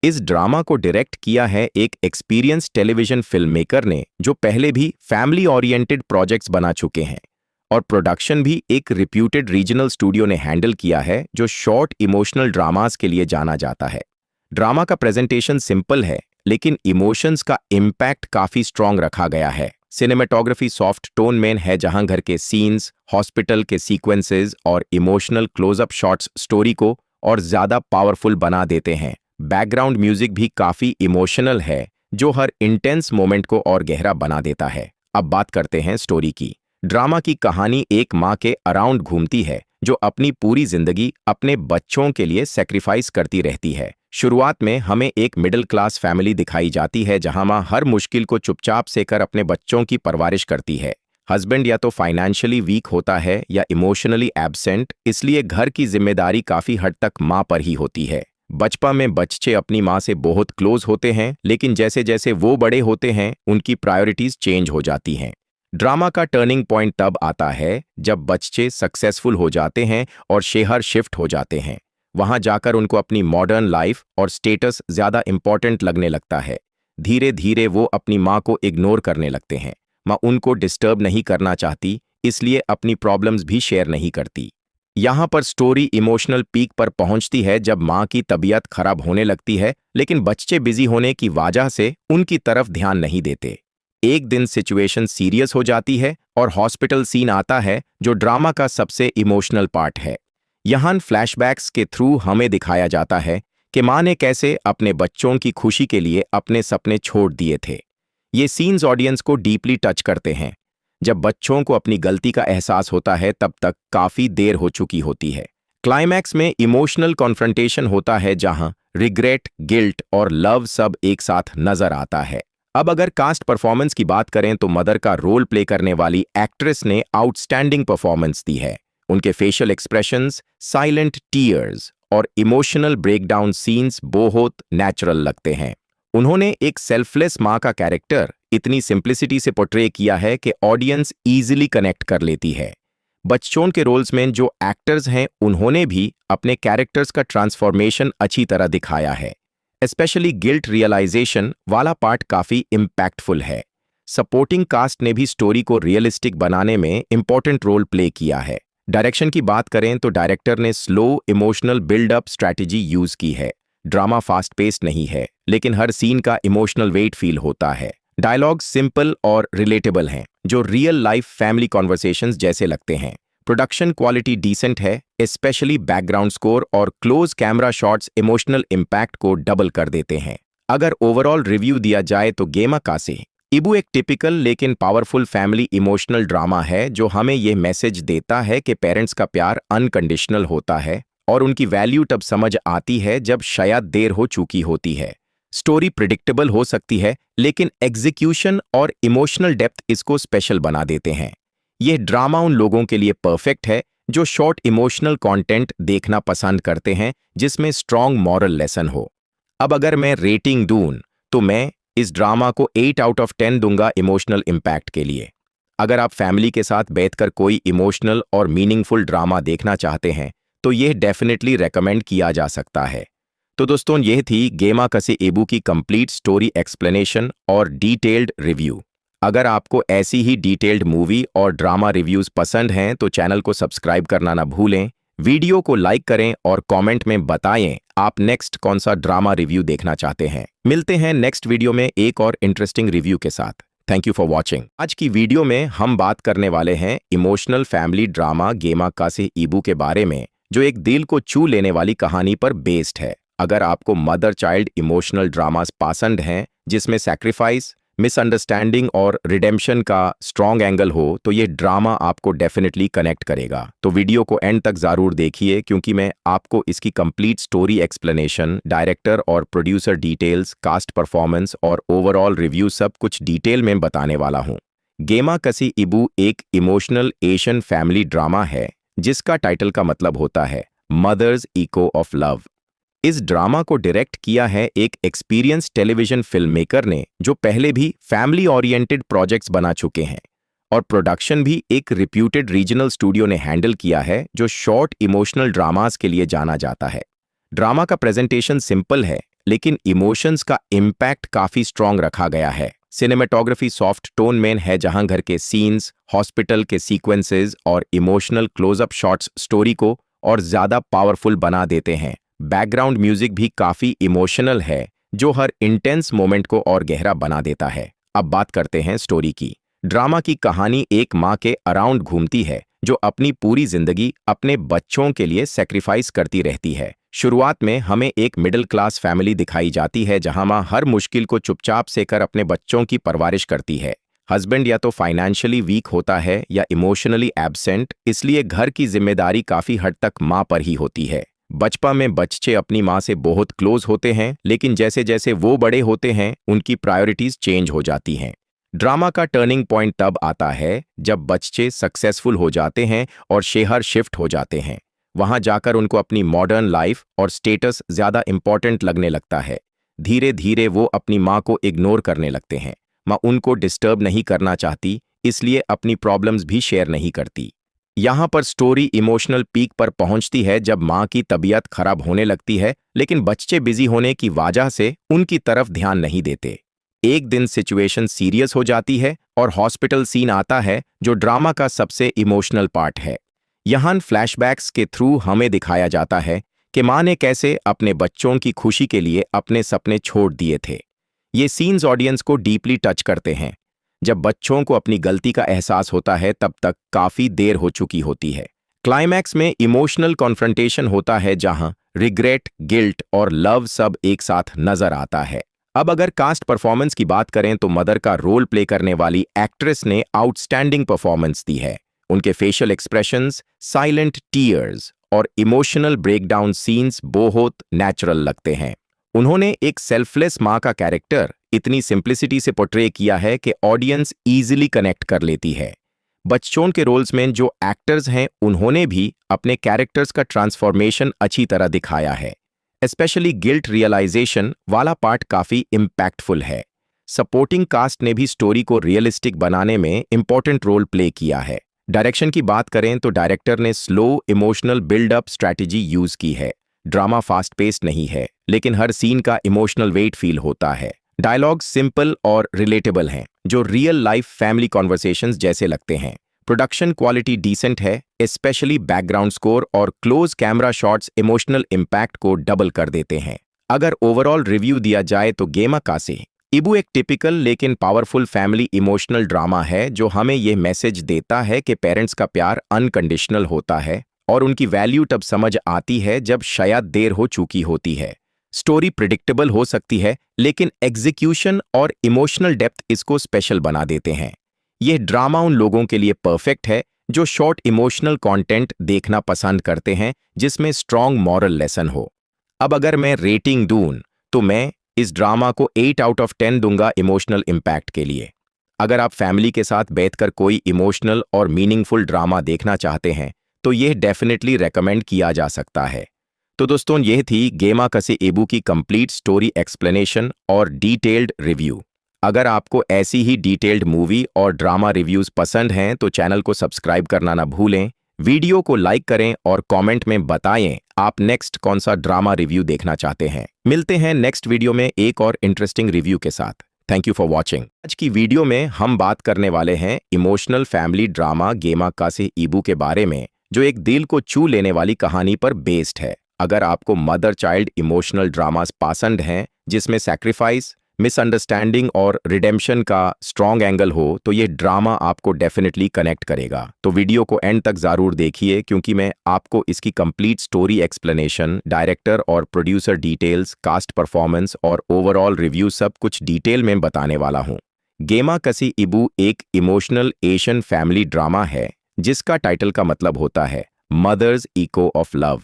इस ड्रामा को डायरेक्ट किया है एक एक्सपीरियंस टेलीविजन फिल्म मेकर ने, जो पहले भी फैमिली ओरिएंटेड प्रोजेक्ट्स बना चुके हैं, और प्रोडक्शन भी एक रिप्यूटेड रीजनल स्टूडियो ने हैंडल किया है, जो शॉर्ट इमोशनल ड्रामास के लिए जाना जाता है। ड्रामा का प्रेजेंटेशन सिंपल है, लेकिन इमोशंस का इम्पैक्ट काफी स्ट्रॉन्ग रखा गया है। सिनेमेटोग्राफी सॉफ्ट टोन में है जहां घर के सीन्स, हॉस्पिटल के सीक्वेंसेस और इमोशनल क्लोजअप शॉट्स स्टोरी को और ज्यादा पावरफुल बना देते हैं। बैकग्राउंड म्यूजिक भी काफी इमोशनल है जो हर इंटेंस मोमेंट को और गहरा बना देता है। अब बात करते हैं स्टोरी की। ड्रामा की कहानी एक माँ के अराउंड घूमती है जो अपनी पूरी जिंदगी अपने बच्चों के लिए सेक्रीफाइस करती रहती है। शुरुआत में हमें एक मिडिल क्लास फैमिली दिखाई जाती है जहां माँ हर मुश्किल को चुपचाप से कर अपने बच्चों की परवरिश करती है। हस्बैंड या तो फाइनेंशियली वीक होता है या इमोशनली एब्सेंट, इसलिए घर की जिम्मेदारी काफी हद तक माँ पर ही होती है। बचपन में बच्चे अपनी माँ से बहुत क्लोज होते हैं, लेकिन जैसे जैसे वो बड़े होते हैं उनकी प्रायोरिटीज चेंज हो जाती हैं। ड्रामा का टर्निंग पॉइंट तब आता है जब बच्चे सक्सेसफुल हो जाते हैं और शहर शिफ्ट हो जाते हैं। वहां जाकर उनको अपनी मॉडर्न लाइफ और स्टेटस ज्यादा इंपॉर्टेंट लगने लगता है। धीरे धीरे वो अपनी माँ को इग्नोर करने लगते हैं। माँ उनको डिस्टर्ब नहीं करना चाहती, इसलिए अपनी प्रॉब्लम्स भी शेयर नहीं करती। यहाँ पर स्टोरी इमोशनल पीक पर पहुंचती है जब माँ की तबीयत खराब होने लगती है, लेकिन बच्चे बिजी होने की वजह से उनकी तरफ ध्यान नहीं देते। एक दिन सिचुएशन सीरियस हो जाती है और हॉस्पिटल सीन आता है जो ड्रामा का सबसे इमोशनल पार्ट है। यहाँ फ्लैशबैक्स के थ्रू हमें दिखाया जाता है कि माँ ने कैसे अपने बच्चों की खुशी के लिए अपने सपने छोड़ दिए थे। ये सीन्स ऑडियंस को डीपली टच करते हैं। जब बच्चों को अपनी गलती का एहसास होता है तब तक काफी देर हो चुकी होती है। क्लाइमैक्स में इमोशनल कॉन्फ्रंटेशन होता है जहां रिग्रेट, गिल्ट और लव सब एक साथ नजर आता है। अब अगर कास्ट परफॉर्मेंस की बात करें तो मदर का रोल प्ले करने वाली एक्ट्रेस ने आउटस्टैंडिंग परफॉर्मेंस दी है। उनके फेशियल एक्सप्रेशंस, साइलेंट टीयर्स और इमोशनल ब्रेकडाउन सीन्स बहुत नेचुरल लगते हैं। उन्होंने एक सेल्फलेस माँ का कैरेक्टर इतनी सिंप्लिसिटी से पोर्ट्रे किया है कि ऑडियंस इजीली कनेक्ट कर लेती है। बच्चों के रोल्स में जो एक्टर्स हैं उन्होंने भी अपने कैरेक्टर्स का ट्रांसफॉर्मेशन अच्छी तरह दिखाया है। स्पेशली गिल्ट रियलाइजेशन वाला पार्ट काफी इम्पैक्टफुल है। सपोर्टिंग कास्ट ने भी स्टोरी को रियलिस्टिक बनाने में इंपॉर्टेंट रोल प्ले किया है। डायरेक्शन की बात करें तो डायरेक्टर ने slow emotional buildup strategy use की है। ड्रामा फास्ट पेस्ड नहीं है, लेकिन हर सीन का इमोशनल वेट फील होता है। डायलॉग सिंपल और रिलेटेबल हैं, जो रियल लाइफ फैमिली कॉन्वर्सेशंस जैसे लगते हैं। प्रोडक्शन क्वालिटी डिसेंट है, स्पेशली बैकग्राउंड स्कोर और close camera shots emotional impact को डबल कर देते हैं। अगर ओवरऑल रिव्यू दिया जाए तो गेमा कासे इबू एक टिपिकल लेकिन पावरफुल फैमिली इमोशनल ड्रामा है जो हमें यह मैसेज देता है कि पेरेंट्स का प्यार अनकंडीशनल होता है और उनकी वैल्यू तब समझ आती है जब शायद देर हो चुकी होती है। स्टोरी प्रिडिक्टेबल हो सकती है, लेकिन एग्जीक्यूशन और इमोशनल डेप्थ इसको स्पेशल बना देते हैं। यह ड्रामा उन लोगों के लिए परफेक्ट है जो शॉर्ट इमोशनल कंटेंट देखना पसंद करते हैं जिसमें स्ट्रॉन्ग मॉरल लेसन हो। अब अगर मैं रेटिंग दूं तो मैं इस ड्रामा को 8 आउट ऑफ 10 दूंगा इमोशनल इम्पैक्ट के लिए। अगर आप फैमिली के साथ बैठकर कोई इमोशनल और मीनिंगफुल ड्रामा देखना चाहते हैं तो यह डेफिनेटली रेकमेंड किया जा सकता है। तो दोस्तों, यह थी गेमा कसे एबू की कंप्लीट स्टोरी एक्सप्लेनेशन और डिटेल्ड रिव्यू। अगर आपको ऐसी ही डिटेल्ड मूवी और ड्रामा रिव्यूज पसंद हैं तो चैनल को सब्सक्राइब करना ना भूलें, वीडियो को लाइक करें और कमेंट में बताएं आप नेक्स्ट कौन सा ड्रामा रिव्यू देखना चाहते हैं। मिलते हैं नेक्स्ट वीडियो में एक और इंटरेस्टिंग रिव्यू के साथ। Thank you for watching. आज की वीडियो में हम बात करने वाले हैं इमोशनल फैमिली ड्रामा गेमा कासे एबू के बारे में, जो एक दिल को छू लेने वाली कहानी पर बेस्ड है। अगर आपको मदर चाइल्ड इमोशनल ड्रामास पसंद हैं जिसमें सैक्रिफाइस, मिसअंडरस्टैंडिंग और रिडेम्पशन का स्ट्रॉन्ग एंगल हो तो ये ड्रामा आपको डेफिनेटली कनेक्ट करेगा। तो वीडियो को एंड तक जरूर देखिए क्योंकि मैं आपको इसकी कंप्लीट स्टोरी एक्सप्लेनेशन, डायरेक्टर और प्रोड्यूसर डिटेल्स, कास्ट परफॉर्मेंस और ओवरऑल रिव्यू सब कुछ डिटेल में बताने वाला हूँ। गेमा कसे एबू एक इमोशनल एशियन फैमिली ड्रामा है जिसका टाइटल का मतलब होता है मदर्स इको ऑफ लव। इस ड्रामा को डायरेक्ट किया है एक एक्सपीरियंस टेलीविजन फिल्म मेकर ने जो पहले भी फैमिली ओरिएंटेड प्रोजेक्ट्स बना चुके हैं, और प्रोडक्शन भी एक रिप्यूटेड रीजनल स्टूडियो ने हैंडल किया है जो शॉर्ट इमोशनल ड्रामास के लिए जाना जाता है। ड्रामा का प्रेजेंटेशन सिंपल है लेकिन इमोशंस का इम्पैक्ट काफी स्ट्रॉन्ग रखा गया है। सिनेमेटोग्राफी सॉफ्ट टोन में है जहां घर के सीन्स, हॉस्पिटल के सीक्वेंसेस और इमोशनल क्लोजअप शॉट्स स्टोरी को और ज्यादा पावरफुल बना देते हैं। बैकग्राउंड म्यूजिक भी काफी इमोशनल है जो हर इंटेंस मोमेंट को और गहरा बना देता है। अब बात करते हैं स्टोरी की। ड्रामा की कहानी एक माँ के अराउंड घूमती है जो अपनी पूरी जिंदगी अपने बच्चों के लिए सेक्रीफाइस करती रहती है। शुरुआत में हमें एक मिडिल क्लास फैमिली दिखाई जाती है जहां माँ हर मुश्किल को चुपचाप से कर अपने बच्चों की परवरिश करती है। हस्बैंड या तो फाइनेंशियली वीक होता है या इमोशनली एब्सेंट, इसलिए घर की जिम्मेदारी काफी हद तक माँ पर ही होती है। बचपन में बच्चे अपनी माँ से बहुत क्लोज होते हैं, लेकिन जैसे जैसे वो बड़े होते हैं उनकी प्रायोरिटीज चेंज हो जाती हैं। ड्रामा का टर्निंग पॉइंट तब आता है जब बच्चे सक्सेसफुल हो जाते हैं और शहर शिफ्ट हो जाते हैं। वहां जाकर उनको अपनी मॉडर्न लाइफ और स्टेटस ज्यादा इंपॉर्टेंट लगने लगता है। धीरे धीरे वो अपनी माँ को इग्नोर करने लगते हैं। माँ उनको डिस्टर्ब नहीं करना चाहती, इसलिए अपनी प्रॉब्लम्स भी शेयर नहीं करती। यहाँ पर स्टोरी इमोशनल पीक पर पहुंचती है जब माँ की तबीयत खराब होने लगती है, लेकिन बच्चे बिजी होने की वजह से उनकी तरफ ध्यान नहीं देते। एक दिन सिचुएशन सीरियस हो जाती है और हॉस्पिटल सीन आता है जो ड्रामा का सबसे इमोशनल पार्ट है। यहाँ फ्लैशबैक्स के थ्रू हमें दिखाया जाता है कि माँ ने कैसे अपने बच्चों की खुशी के लिए अपने सपने छोड़ दिए थे। ये सीन्स ऑडियंस को डीपली टच करते हैं। जब बच्चों को अपनी गलती का एहसास होता है तब तक काफी देर हो चुकी होती है। क्लाइमैक्स में इमोशनल कॉन्फ्रंटेशन होता है जहां रिग्रेट, गिल्ट और लव सब एक साथ नजर आता है। अब अगर कास्ट परफॉर्मेंस की बात करें तो मदर का रोल प्ले करने वाली एक्ट्रेस ने आउटस्टैंडिंग परफॉर्मेंस दी है। उनके फेशियल एक्सप्रेशंस, साइलेंट टीयर्स और इमोशनल ब्रेकडाउन सीन्स बहुत नेचुरल लगते हैं। उन्होंने एक सेल्फलेस माँ का कैरेक्टर इतनी सिंप्लिसिटी से पोर्ट्रे किया है कि ऑडियंस इजीली कनेक्ट कर लेती है। बच्चों के रोल्स में जो एक्टर्स हैं उन्होंने भी अपने कैरेक्टर्स का ट्रांसफॉर्मेशन अच्छी तरह दिखाया है। स्पेशली गिल्ट रियलाइजेशन वाला पार्ट काफी इम्पैक्टफुल है। सपोर्टिंग कास्ट ने भी स्टोरी को रियलिस्टिक बनाने में इंपॉर्टेंट रोल प्ले किया है। डायरेक्शन की बात करें तो डायरेक्टर ने slow emotional buildup strategy use की है। ड्रामा फास्ट पेस्ड नहीं है, लेकिन हर सीन का इमोशनल वेट फील होता है। डायलॉग सिंपल और रिलेटेबल हैं, जो रियल लाइफ फैमिली कॉन्वर्सेशंस जैसे लगते हैं। प्रोडक्शन क्वालिटी डिसेंट है, स्पेशली बैकग्राउंड स्कोर और close camera shots emotional impact को डबल कर देते हैं। अगर ओवरऑल रिव्यू दिया जाए तो गेमा कासे इबू एक टिपिकल लेकिन पावरफुल फैमिली इमोशनल ड्रामा है जो हमें यह मैसेज देता है कि पेरेंट्स का प्यार अनकंडीशनल होता है और उनकी वैल्यू तब समझ आती है जब शायद देर हो चुकी होती है। स्टोरी प्रिडिक्टेबल हो सकती है, लेकिन एग्जीक्यूशन और इमोशनल डेप्थ इसको स्पेशल बना देते हैं। यह ड्रामा उन लोगों के लिए परफेक्ट है जो शॉर्ट इमोशनल कंटेंट देखना पसंद करते हैं जिसमें स्ट्रॉन्ग मॉरल लेसन हो। अब अगर मैं रेटिंग दूं तो मैं इस ड्रामा को 8 आउट ऑफ 10 दूंगा इमोशनल इम्पैक्ट के लिए। अगर आप फैमिली के साथ बैठकर कोई इमोशनल और मीनिंगफुल ड्रामा देखना चाहते हैं तो यह डेफिनेटली रेकमेंड किया जा सकता है। तो दोस्तों, यह थी गेमा कसे एबू की कंप्लीट स्टोरी एक्सप्लेनेशन और डिटेल्ड रिव्यू। अगर आपको ऐसी ही डिटेल्ड मूवी और ड्रामा रिव्यूज पसंद हैं तो चैनल को सब्सक्राइब करना ना भूलें। वीडियो को लाइक करें और कमेंट में बताएं आप नेक्स्ट कौन सा ड्रामा रिव्यू देखना चाहते हैं। मिलते हैं नेक्स्ट वीडियो में एक और इंटरेस्टिंग रिव्यू के साथ। Thank you for watching. आज की वीडियो में हम बात करने वाले हैं इमोशनल फैमिली ड्रामा गेमा कासे एबू के बारे में, जो एक दिल को छू लेने वाली कहानी पर बेस्ड है। अगर आपको मदर चाइल्ड इमोशनल ड्रामास पसंद हैं जिसमें सैक्रिफाइस, मिसअंडरस्टैंडिंग और रिडेम्पशन का स्ट्रॉन्ग एंगल हो तो ये ड्रामा आपको डेफिनेटली कनेक्ट करेगा। तो वीडियो को एंड तक जरूर देखिए, क्योंकि मैं आपको इसकी कंप्लीट स्टोरी एक्सप्लेनेशन, डायरेक्टर और प्रोड्यूसर डिटेल्स, कास्ट परफॉर्मेंस और ओवरऑल रिव्यू सब कुछ डिटेल में बताने वाला हूँ। गेमा कसे एबू एक इमोशनल एशियन फैमिली ड्रामा है जिसका टाइटल का मतलब होता है मदर्स इको ऑफ लव।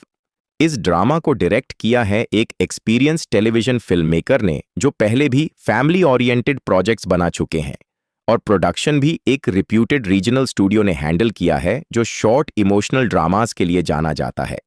इस ड्रामा को डायरेक्ट किया है एक एक्सपीरियंस टेलीविजन फिल्म मेकर ने जो पहले भी फैमिली ओरिएंटेड प्रोजेक्ट्स बना चुके हैं, और प्रोडक्शन भी एक रिप्यूटेड रीजनल स्टूडियो ने हैंडल किया है जो शॉर्ट इमोशनल ड्रामास के लिए जाना जाता है।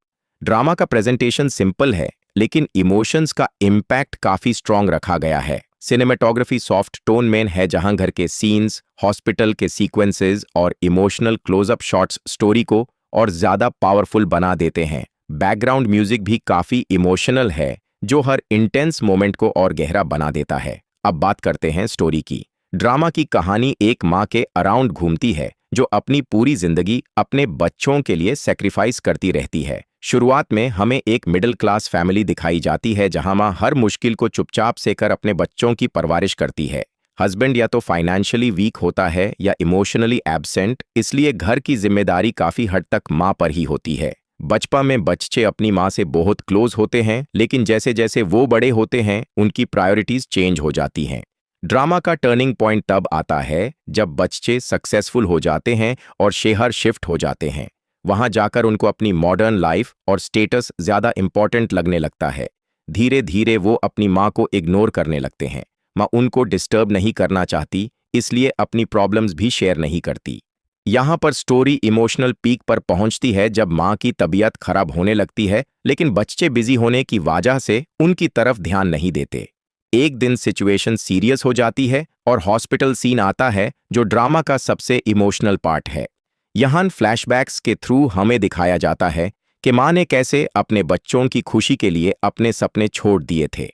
ड्रामा का प्रेजेंटेशन सिंपल है, लेकिन इमोशंस का इम्पैक्ट काफी स्ट्रॉन्ग रखा गया है। सिनेमेटोग्राफी सॉफ्ट टोन में है, जहां घर के सीन्स, हॉस्पिटल के सीक्वेंसेस और इमोशनल क्लोजअप शॉट्स स्टोरी को और ज्यादा पावरफुल बना देते हैं। बैकग्राउंड म्यूजिक भी काफी इमोशनल है जो हर इंटेंस मोमेंट को और गहरा बना देता है। अब बात करते हैं स्टोरी की। ड्रामा की कहानी एक माँ के अराउंड घूमती है जो अपनी पूरी जिंदगी अपने बच्चों के लिए सेक्रीफाइस करती रहती है। शुरुआत में हमें एक मिडिल क्लास फैमिली दिखाई जाती है जहां माँ हर मुश्किल को चुपचाप से कर अपने बच्चों की परवरिश करती है। हस्बैंड या तो फाइनेंशियली वीक होता है या इमोशनली एब्सेंट, इसलिए घर की जिम्मेदारी काफी हद तक माँ पर ही होती है। बचपन में बच्चे अपनी माँ से बहुत क्लोज होते हैं, लेकिन जैसे जैसे वो बड़े होते हैं उनकी प्रायोरिटीज चेंज हो जाती हैं। ड्रामा का टर्निंग पॉइंट तब आता है जब बच्चे सक्सेसफुल हो जाते हैं और शहर शिफ्ट हो जाते हैं। वहां जाकर उनको अपनी मॉडर्न लाइफ और स्टेटस ज्यादा इंपॉर्टेंट लगने लगता है। धीरे धीरे वो अपनी माँ को इग्नोर करने लगते हैं। माँ उनको डिस्टर्ब नहीं करना चाहती, इसलिए अपनी प्रॉब्लम्स भी शेयर नहीं करती। यहाँ पर स्टोरी इमोशनल पीक पर पहुंचती है जब माँ की तबीयत खराब होने लगती है, लेकिन बच्चे बिजी होने की वजह से उनकी तरफ ध्यान नहीं देते। एक दिन सिचुएशन सीरियस हो जाती है और हॉस्पिटल सीन आता है, जो ड्रामा का सबसे इमोशनल पार्ट है। यहाँ फ्लैशबैक्स के थ्रू हमें दिखाया जाता है कि माँ ने कैसे अपने बच्चों की खुशी के लिए अपने सपने छोड़ दिए थे।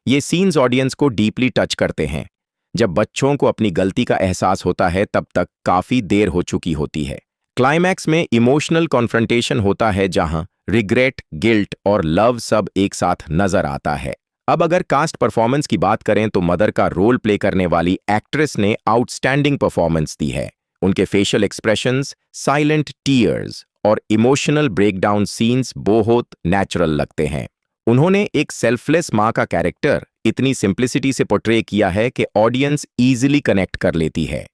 ये सीन्स ऑडियंस को डीपली टच करते हैं। जब बच्चों को अपनी गलती का एहसास होता है तब तक काफी देर हो चुकी होती है। क्लाइमैक्स में इमोशनल कॉन्फ्रंटेशन होता है जहां रिग्रेट, गिल्ट और लव सब एक साथ नजर आता है। अब अगर कास्ट परफॉर्मेंस की बात करें तो मदर का रोल प्ले करने वाली एक्ट्रेस ने आउटस्टैंडिंग परफॉर्मेंस दी है। उनके फेशियल एक्सप्रेशंस, साइलेंट टीयर्स और इमोशनल ब्रेकडाउन सीन्स बहुत नेचुरल लगते हैं। उन्होंने एक सेल्फलेस माँ का कैरेक्टर इतनी सिंप्लिसिटी से पोर्ट्रे किया है कि ऑडियंस इजीली कनेक्ट कर लेती है।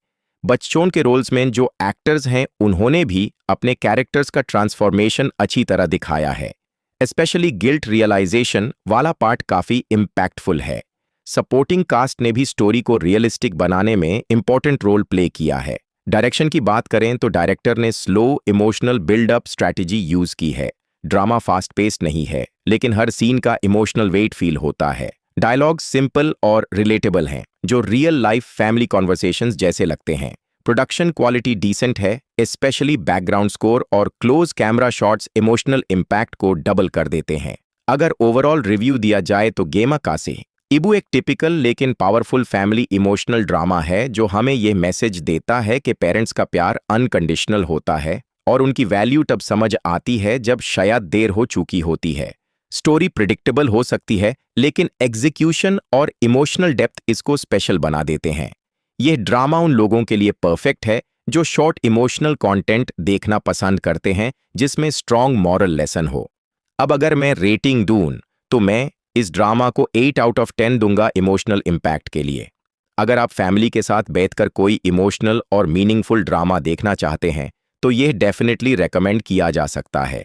बच्चों के रोल्स में जो एक्टर्स हैं उन्होंने भी अपने कैरेक्टर्स का ट्रांसफॉर्मेशन अच्छी तरह दिखाया है। स्पेशली गिल्ट रियलाइजेशन वाला पार्ट काफी इम्पैक्टफुल है। सपोर्टिंग कास्ट ने भी स्टोरी को रियलिस्टिक बनाने में इंपॉर्टेंट रोल प्ले किया है। डायरेक्शन की बात करें तो डायरेक्टर ने slow emotional buildup strategy use की है। ड्रामा फास्ट पेस्ड नहीं है, लेकिन हर सीन का इमोशनल वेट फील होता है। डायलॉग सिंपल और रिलेटेबल हैं, जो रियल लाइफ फैमिली कॉन्वर्सेशंस जैसे लगते हैं। प्रोडक्शन क्वालिटी डिसेंट है, स्पेशली बैकग्राउंड स्कोर और close camera shots emotional impact को डबल कर देते हैं। अगर ओवरऑल रिव्यू दिया जाए तो गेमा कासे इबू एक टिपिकल लेकिन पावरफुल फैमिली इमोशनल ड्रामा है, जो हमें यह मैसेज देता है कि पेरेंट्स का प्यार अनकंडीशनल होता है और उनकी वैल्यू तब समझ आती है जब शायद देर हो चुकी होती है। स्टोरी प्रिडिक्टेबल हो सकती है, लेकिन एग्जीक्यूशन और इमोशनल डेप्थ इसको स्पेशल बना देते हैं। यह ड्रामा उन लोगों के लिए परफेक्ट है जो शॉर्ट इमोशनल कंटेंट देखना पसंद करते हैं जिसमें स्ट्रॉन्ग मॉरल लेसन हो। अब अगर मैं रेटिंग दूं तो मैं इस ड्रामा को 8 आउट ऑफ 10 दूंगा इमोशनल इम्पैक्ट के लिए। अगर आप फैमिली के साथ बैठकर कोई इमोशनल और मीनिंगफुल ड्रामा देखना चाहते हैं तो यह डेफिनेटली रेकमेंड किया जा सकता है।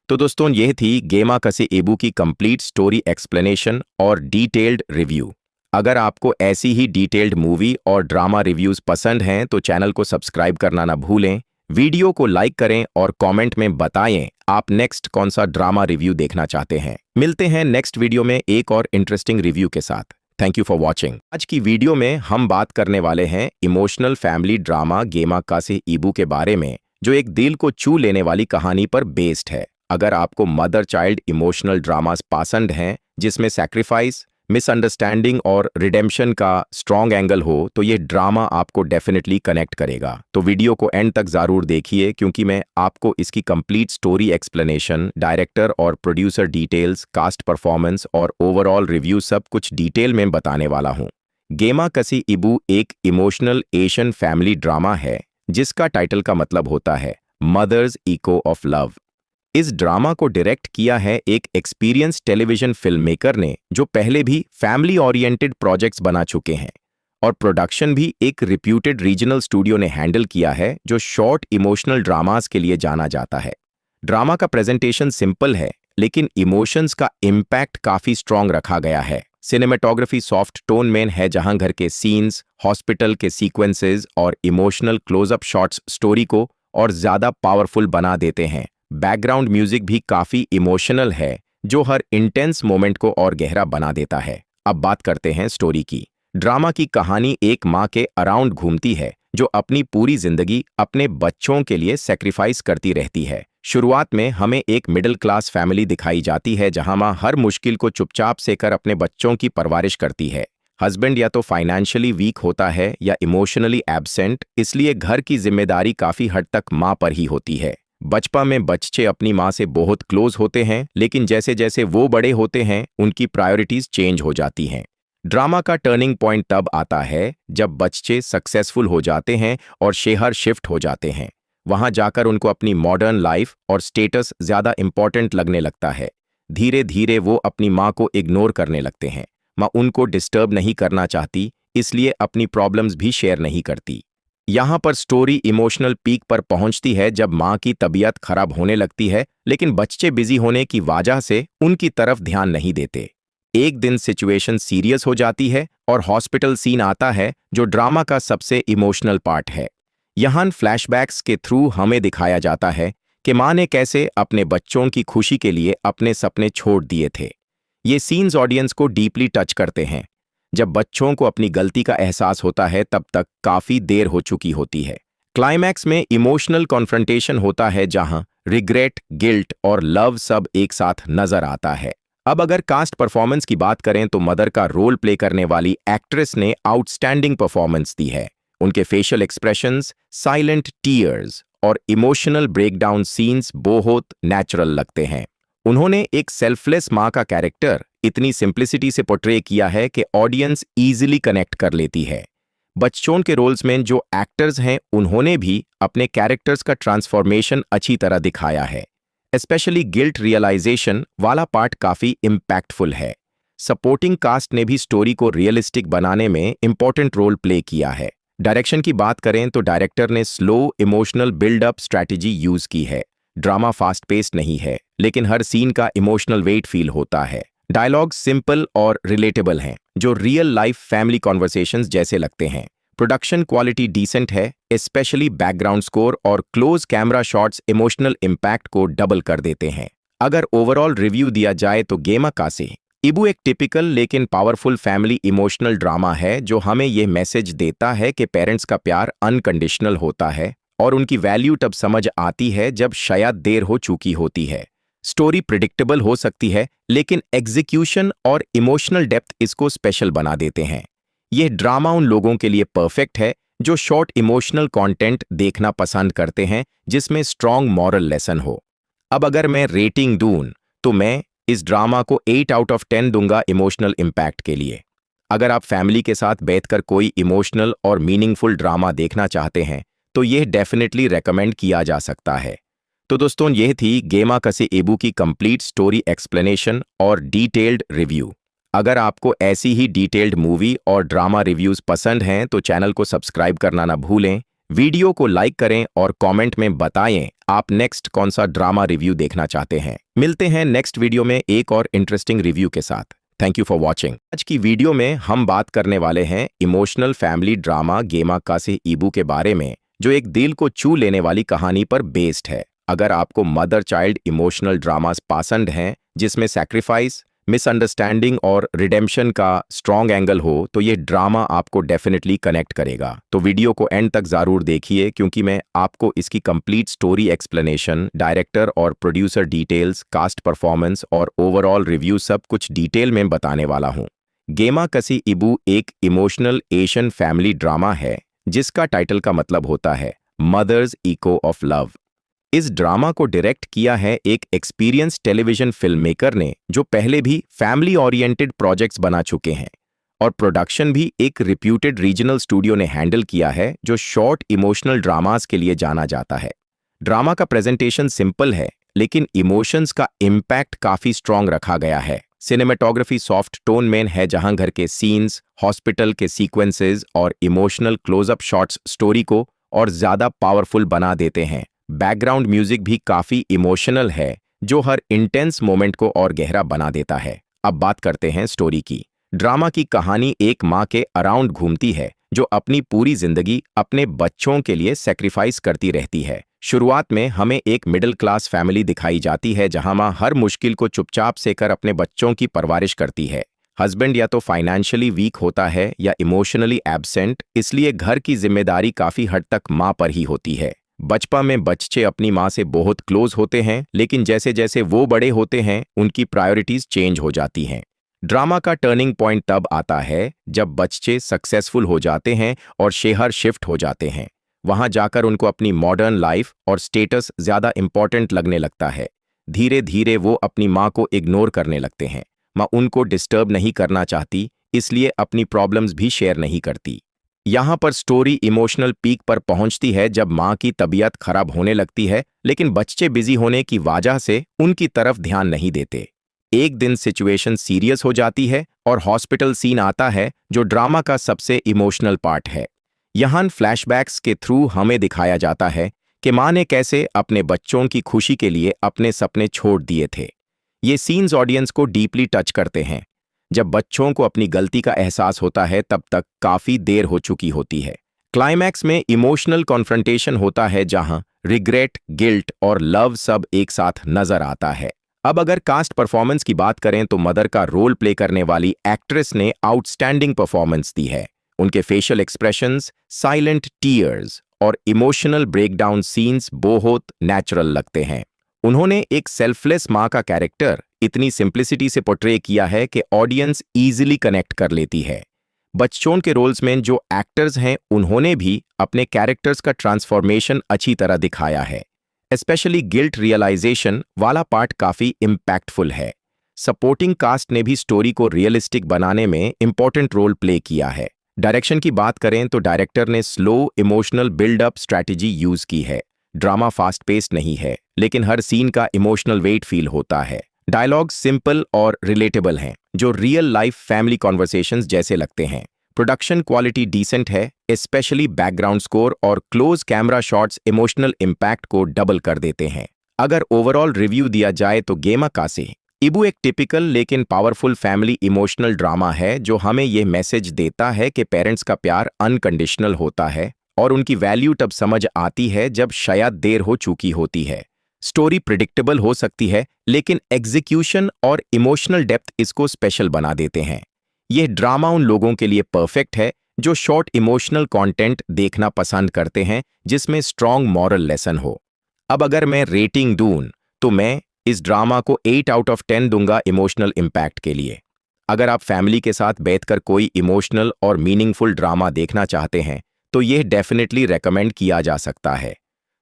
तो दोस्तों, यह थी गेमा कसे इबू की कंप्लीट स्टोरी एक्सप्लेनेशन और डिटेल्ड रिव्यू। अगर आपको ऐसी ही डिटेल्ड मूवी और ड्रामा रिव्यूज पसंद हैं तो चैनल को सब्सक्राइब करना ना भूलें। वीडियो को लाइक करें और कमेंट में बताएं आप नेक्स्ट कौन सा ड्रामा रिव्यू देखना चाहते हैं। मिलते हैं नेक्स्ट वीडियो में एक और इंटरेस्टिंग रिव्यू के साथ। Thank you for watching. आज की वीडियो में हम बात करने वाले हैं इमोशनल फैमिली ड्रामा गेमा कसे इबू के बारे में, जो एक दिल को छू लेने वाली कहानी पर बेस्ड है। अगर आपको मदर चाइल्ड इमोशनल ड्रामास पसंद हैं जिसमें सैक्रिफाइस, मिसअंडरस्टैंडिंग और रिडेम्पशन का स्ट्रॉन्ग एंगल हो तो ये ड्रामा आपको डेफिनेटली कनेक्ट करेगा। तो वीडियो को एंड तक जरूर देखिए, क्योंकि मैं आपको इसकी कंप्लीट स्टोरी एक्सप्लेनेशन, डायरेक्टर और प्रोड्यूसर डिटेल्स, कास्ट परफॉर्मेंस और ओवरऑल रिव्यू सब कुछ डिटेल में बताने वाला हूँ। गेमा कसे इबू एक इमोशनल एशियन फैमिली ड्रामा है जिसका टाइटल का मतलब होता है मदर्स इको ऑफ लव। इस ड्रामा को डायरेक्ट किया है एक एक्सपीरियंस टेलीविजन फिल्म मेकर ने, जो पहले भी फैमिली ओरिएंटेड प्रोजेक्ट्स बना चुके हैं, और प्रोडक्शन भी एक रिप्यूटेड रीजनल स्टूडियो ने हैंडल किया है जो शॉर्ट इमोशनल ड्रामास के लिए जाना जाता है। ड्रामा का प्रेजेंटेशन सिंपल है, लेकिन इमोशंस का इम्पैक्ट काफी स्ट्रॉन्ग रखा गया है। सिनेमेटोग्राफी सॉफ्ट टोन में है, जहां घर के सीन्स, हॉस्पिटल के सीक्वेंसेस और इमोशनल क्लोजअप शॉट्स स्टोरी को और ज्यादा पावरफुल बना देते हैं। बैकग्राउंड म्यूजिक भी काफी इमोशनल है, जो हर इंटेंस मोमेंट को और गहरा बना देता है। अब बात करते हैं स्टोरी की। ड्रामा की कहानी एक माँ के अराउंड घूमती है जो अपनी पूरी जिंदगी अपने बच्चों के लिए सैक्रिफाइस करती रहती है। शुरुआत में हमें एक मिडिल क्लास फैमिली दिखाई जाती है जहां माँ हर मुश्किल को चुपचाप सहकर अपने बच्चों की परवरिश करती है। हस्बैंड या तो फाइनेंशियली वीक होता है या इमोशनली एब्सेंट, इसलिए घर की जिम्मेदारी काफी हद तक माँ पर ही होती है। बचपन में बच्चे अपनी माँ से बहुत क्लोज होते हैं, लेकिन जैसे जैसे वो बड़े होते हैं उनकी प्रायोरिटीज चेंज हो जाती हैं। ड्रामा का टर्निंग पॉइंट तब आता है जब बच्चे सक्सेसफुल हो जाते हैं और शहर शिफ्ट हो जाते हैं। वहां जाकर उनको अपनी मॉडर्न लाइफ और स्टेटस ज्यादा इंपॉर्टेंट लगने लगता है। धीरे धीरे वो अपनी माँ को इग्नोर करने लगते हैं। माँ उनको डिस्टर्ब नहीं करना चाहती, इसलिए अपनी प्रॉब्लम्स भी शेयर नहीं करती। यहाँ पर स्टोरी इमोशनल पीक पर पहुंचती है जब माँ की तबीयत खराब होने लगती है, लेकिन बच्चे बिजी होने की वजह से उनकी तरफ ध्यान नहीं देते। एक दिन सिचुएशन सीरियस हो जाती है और हॉस्पिटल सीन आता है, जो ड्रामा का सबसे इमोशनल पार्ट है। यहाँ फ्लैशबैक्स के थ्रू हमें दिखाया जाता है कि माँ ने कैसे अपने बच्चों की खुशी के लिए अपने सपने छोड़ दिए थे। ये सीन्स ऑडियंस को डीपली टच करते हैं। जब बच्चों को अपनी गलती का एहसास होता है तब तक काफी देर हो चुकी होती है। क्लाइमैक्स में इमोशनल कॉन्फ्रंटेशन होता है जहां रिग्रेट, गिल्ट और लव सब एक साथ नजर आता है। अब अगर कास्ट परफॉर्मेंस की बात करें तो मदर का रोल प्ले करने वाली एक्ट्रेस ने आउटस्टैंडिंग परफॉर्मेंस दी है। उनके फेशियल एक्सप्रेशंस, साइलेंट टीयर्स और इमोशनल ब्रेकडाउन सीन्स बहुत नेचुरल लगते हैं। उन्होंने एक सेल्फलेस माँ का कैरेक्टर इतनी सिंप्लिसिटी से पोर्ट्रे किया है कि ऑडियंस इजीली कनेक्ट कर लेती है। बच्चों के रोल्स में जो एक्टर्स हैं उन्होंने भी अपने कैरेक्टर्स का ट्रांसफॉर्मेशन अच्छी तरह दिखाया है। स्पेशली गिल्ट रियलाइजेशन वाला पार्ट काफी इम्पैक्टफुल है। सपोर्टिंग कास्ट ने भी स्टोरी को रियलिस्टिक बनाने में इंपॉर्टेंट रोल प्ले किया है। डायरेक्शन की बात करें तो डायरेक्टर ने slow emotional buildup strategy use की है। ड्रामा फास्ट पेस्ड नहीं है, लेकिन हर सीन का इमोशनल वेट फील होता है। डायलॉग सिंपल और रिलेटेबल हैं, जो रियल लाइफ फैमिली कॉन्वर्सेशंस जैसे लगते हैं। प्रोडक्शन क्वालिटी डिसेंट है, स्पेशली बैकग्राउंड स्कोर और close camera shots emotional impact को डबल कर देते हैं। अगर ओवरऑल रिव्यू दिया जाए तो गेमा कासे इबू एक टिपिकल लेकिन पावरफुल फैमिली इमोशनल ड्रामा है, जो हमें यह मैसेज देता है कि पेरेंट्स का प्यार अनकंडीशनल होता है और उनकी वैल्यू तब समझ आती है जब शायद देर हो चुकी होती है। स्टोरी प्रिडिक्टेबल हो सकती है, लेकिन एग्जीक्यूशन और इमोशनल डेप्थ इसको स्पेशल बना देते हैं। यह ड्रामा उन लोगों के लिए परफेक्ट है जो शॉर्ट इमोशनल कंटेंट देखना पसंद करते हैं जिसमें स्ट्रॉन्ग मॉरल लेसन हो। अब अगर मैं रेटिंग दूं तो मैं इस ड्रामा को 8 आउट ऑफ 10 दूंगा इमोशनल इम्पैक्ट के लिए। अगर आप फैमिली के साथ बैठकर कोई इमोशनल और मीनिंगफुल ड्रामा देखना चाहते हैं तो यह डेफिनेटली रेकमेंड किया जा सकता है। तो दोस्तों, यह थी गेमा कसे इबू की कंप्लीट स्टोरी एक्सप्लेनेशन और डिटेल्ड रिव्यू। अगर आपको ऐसी ही डिटेल्ड मूवी और ड्रामा रिव्यूज पसंद हैं तो चैनल को सब्सक्राइब करना ना भूलें। वीडियो को लाइक करें और कमेंट में बताएं आप नेक्स्ट कौन सा ड्रामा रिव्यू देखना चाहते हैं। मिलते हैं नेक्स्ट वीडियो में एक और इंटरेस्टिंग रिव्यू के साथ। Thank you for watching. आज की वीडियो में हम बात करने वाले हैं इमोशनल फैमिली ड्रामा गेमा कसे इबू के बारे में, जो एक दिल को छू लेने वाली कहानी पर बेस्ड है। अगर आपको मदर चाइल्ड इमोशनल ड्रामास पसंद हैं जिसमें सैक्रिफाइस, मिसअंडरस्टैंडिंग और रिडेम्पशन का स्ट्रॉन्ग एंगल हो तो ये ड्रामा आपको डेफिनेटली कनेक्ट करेगा। तो वीडियो को एंड तक जरूर देखिए, क्योंकि मैं आपको इसकी कंप्लीट स्टोरी एक्सप्लेनेशन, डायरेक्टर और प्रोड्यूसर डिटेल्स, कास्ट परफॉर्मेंस और ओवरऑल रिव्यू सब कुछ डिटेल में बताने वाला हूँ। गेमा कसे इबू एक इमोशनल एशियन फैमिली ड्रामा है जिसका टाइटल का मतलब होता है मदर्स इको ऑफ लव। इस ड्रामा को डायरेक्ट किया है एक एक्सपीरियंस टेलीविजन फिल्म मेकर ने, जो पहले भी फैमिली ओरिएंटेड प्रोजेक्ट्स बना चुके हैं, और प्रोडक्शन भी एक रिप्यूटेड रीजनल स्टूडियो ने हैंडल किया है जो शॉर्ट इमोशनल ड्रामास के लिए जाना जाता है। ड्रामा का प्रेजेंटेशन सिंपल है, लेकिन इमोशंस का इम्पैक्ट काफी स्ट्रॉन्ग रखा गया है। सिनेमेटोग्राफी सॉफ्ट टोन में है, जहां घर के सीन्स, हॉस्पिटल के सीक्वेंसेस और इमोशनल क्लोजअप शॉट्स स्टोरी को और ज्यादा पावरफुल बना देते हैं। बैकग्राउंड म्यूजिक भी काफी इमोशनल है, जो हर इंटेंस मोमेंट को और गहरा बना देता है। अब बात करते हैं स्टोरी की। ड्रामा की कहानी एक माँ के अराउंड घूमती है जो अपनी पूरी जिंदगी अपने बच्चों के लिए सेक्रीफाइस करती रहती है। शुरुआत में हमें एक मिडिल क्लास फैमिली दिखाई जाती है जहां माँ हर मुश्किल को चुपचाप से कर अपने बच्चों की परवरिश करती है। हस्बैंड या तो फाइनेंशियली वीक होता है या इमोशनली एब्सेंट, इसलिए घर की जिम्मेदारी काफी हद तक माँ पर ही होती है। बचपन में बच्चे अपनी माँ से बहुत क्लोज होते हैं, लेकिन जैसे जैसे वो बड़े होते हैं उनकी प्रायोरिटीज चेंज हो जाती हैं। ड्रामा का टर्निंग पॉइंट तब आता है जब बच्चे सक्सेसफुल हो जाते हैं और शहर शिफ्ट हो जाते हैं। वहां जाकर उनको अपनी मॉडर्न लाइफ और स्टेटस ज्यादा इंपॉर्टेंट लगने लगता है। धीरे धीरे वो अपनी माँ को इग्नोर करने लगते हैं। माँ उनको डिस्टर्ब नहीं करना चाहती, इसलिए अपनी प्रॉब्लम्स भी शेयर नहीं करती। यहाँ पर स्टोरी इमोशनल पीक पर पहुंचती है जब माँ की तबीयत खराब होने लगती है, लेकिन बच्चे बिजी होने की वजह से उनकी तरफ ध्यान नहीं देते। एक दिन सिचुएशन सीरियस हो जाती है और हॉस्पिटल सीन आता है, जो ड्रामा का सबसे इमोशनल पार्ट है। यहाँ फ्लैशबैक्स के थ्रू हमें दिखाया जाता है कि माँ ने कैसे अपने बच्चों की खुशी के लिए अपने सपने छोड़ दिए थे। ये सीन्स ऑडियंस को डीपली टच करते हैं। जब बच्चों को अपनी गलती का एहसास होता है तब तक काफी देर हो चुकी होती है। क्लाइमैक्स में इमोशनल कॉन्फ्रंटेशन होता है जहां रिग्रेट, गिल्ट और लव सब एक साथ नजर आता है। अब अगर कास्ट परफॉर्मेंस की बात करें तो मदर का रोल प्ले करने वाली एक्ट्रेस ने आउटस्टैंडिंग परफॉर्मेंस दी है। उनके फेशियल एक्सप्रेशंस, साइलेंट टीयर्स और इमोशनल ब्रेकडाउन सीन्स बहुत नेचुरल लगते हैं। उन्होंने एक सेल्फलेस माँ का कैरेक्टर इतनी सिंप्लिसिटी से पोर्ट्रे किया है कि ऑडियंस इजीली कनेक्ट कर लेती है। बच्चों के रोल्स में जो एक्टर्स हैं उन्होंने भी अपने कैरेक्टर्स का ट्रांसफॉर्मेशन अच्छी तरह दिखाया है। स्पेशली गिल्ट रियलाइजेशन वाला पार्ट काफी इम्पैक्टफुल है। सपोर्टिंग कास्ट ने भी स्टोरी को रियलिस्टिक बनाने में इंपॉर्टेंट रोल प्ले किया है। डायरेक्शन की बात करें तो डायरेक्टर ने slow emotional buildup strategy use की है। ड्रामा फास्ट पेस्ड नहीं है, लेकिन हर सीन का इमोशनल वेट फील होता है। डायलॉग सिंपल और रिलेटेबल हैं, जो रियल लाइफ फैमिली कॉन्वर्सेशंस जैसे लगते हैं। प्रोडक्शन क्वालिटी डिसेंट है, स्पेशली बैकग्राउंड स्कोर और close camera shots emotional impact को डबल कर देते हैं। अगर ओवरऑल रिव्यू दिया जाए तो गेमा कासे इबू एक टिपिकल लेकिन पावरफुल फैमिली इमोशनल ड्रामा है, जो हमें यह मैसेज देता है कि पेरेंट्स का प्यार अनकंडीशनल होता है और उनकी वैल्यू तब समझ आती है जब शायद देर हो चुकी होती है। स्टोरी प्रिडिक्टेबल हो सकती है, लेकिन एग्जीक्यूशन और इमोशनल डेप्थ इसको स्पेशल बना देते हैं। यह ड्रामा उन लोगों के लिए परफेक्ट है जो शॉर्ट इमोशनल कंटेंट देखना पसंद करते हैं जिसमें स्ट्रॉन्ग मॉरल लेसन हो। अब अगर मैं रेटिंग दूं तो मैं इस ड्रामा को 8 आउट ऑफ 10 दूंगा इमोशनल इम्पैक्ट के लिए। अगर आप फैमिली के साथ बैठकर कोई इमोशनल और मीनिंगफुल ड्रामा देखना चाहते हैं तो यह डेफिनेटली रेकमेंड किया जा सकता है।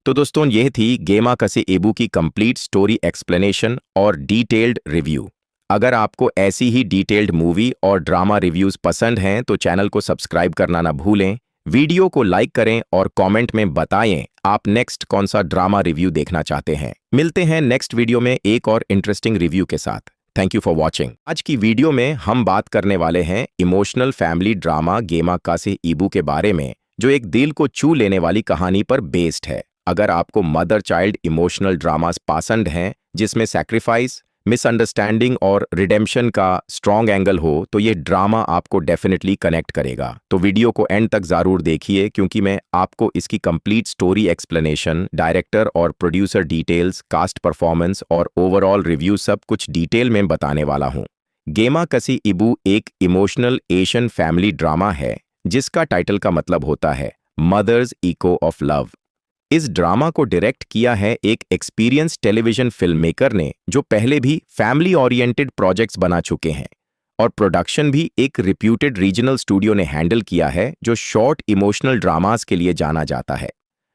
तो दोस्तों, यह थी गेमा कासे इबू की कंप्लीट स्टोरी एक्सप्लेनेशन और डिटेल्ड रिव्यू। अगर आपको ऐसी ही डिटेल्ड मूवी और ड्रामा रिव्यूज पसंद हैं तो चैनल को सब्सक्राइब करना ना भूलें, वीडियो को लाइक करें और कमेंट में बताएं आप नेक्स्ट कौन सा ड्रामा रिव्यू देखना चाहते हैं। मिलते हैं नेक्स्ट वीडियो में एक और इंटरेस्टिंग रिव्यू के साथ। Thank you for watching. आज की वीडियो में हम बात करने वाले हैं इमोशनल फैमिली ड्रामा गेमा कासे इबू के बारे में, जो एक दिल को छू लेने वाली कहानी पर बेस्ड है। अगर आपको मदर चाइल्ड इमोशनल ड्रामास पसंद हैं जिसमें सैक्रिफाइस, मिसअंडरस्टैंडिंग और रिडेम्पशन का स्ट्रॉन्ग एंगल हो तो ये ड्रामा आपको डेफिनेटली कनेक्ट करेगा। तो वीडियो को एंड तक जरूर देखिए, क्योंकि मैं आपको इसकी कंप्लीट स्टोरी एक्सप्लेनेशन, डायरेक्टर और प्रोड्यूसर डिटेल्स, कास्ट परफॉर्मेंस और ओवरऑल रिव्यू सब कुछ डिटेल में बताने वाला हूँ। गेमा कासे इबू एक इमोशनल एशियन फैमिली ड्रामा है जिसका टाइटल का मतलब होता है मदर्स इको ऑफ लव। इस ड्रामा को डायरेक्ट किया है एक एक्सपीरियंस टेलीविजन फिल्म मेकर ने, जो पहले भी फैमिली ओरिएंटेड प्रोजेक्ट्स बना चुके हैं, और प्रोडक्शन भी एक रिप्यूटेड रीजनल स्टूडियो ने हैंडल किया है जो शॉर्ट इमोशनल ड्रामास के लिए जाना जाता है।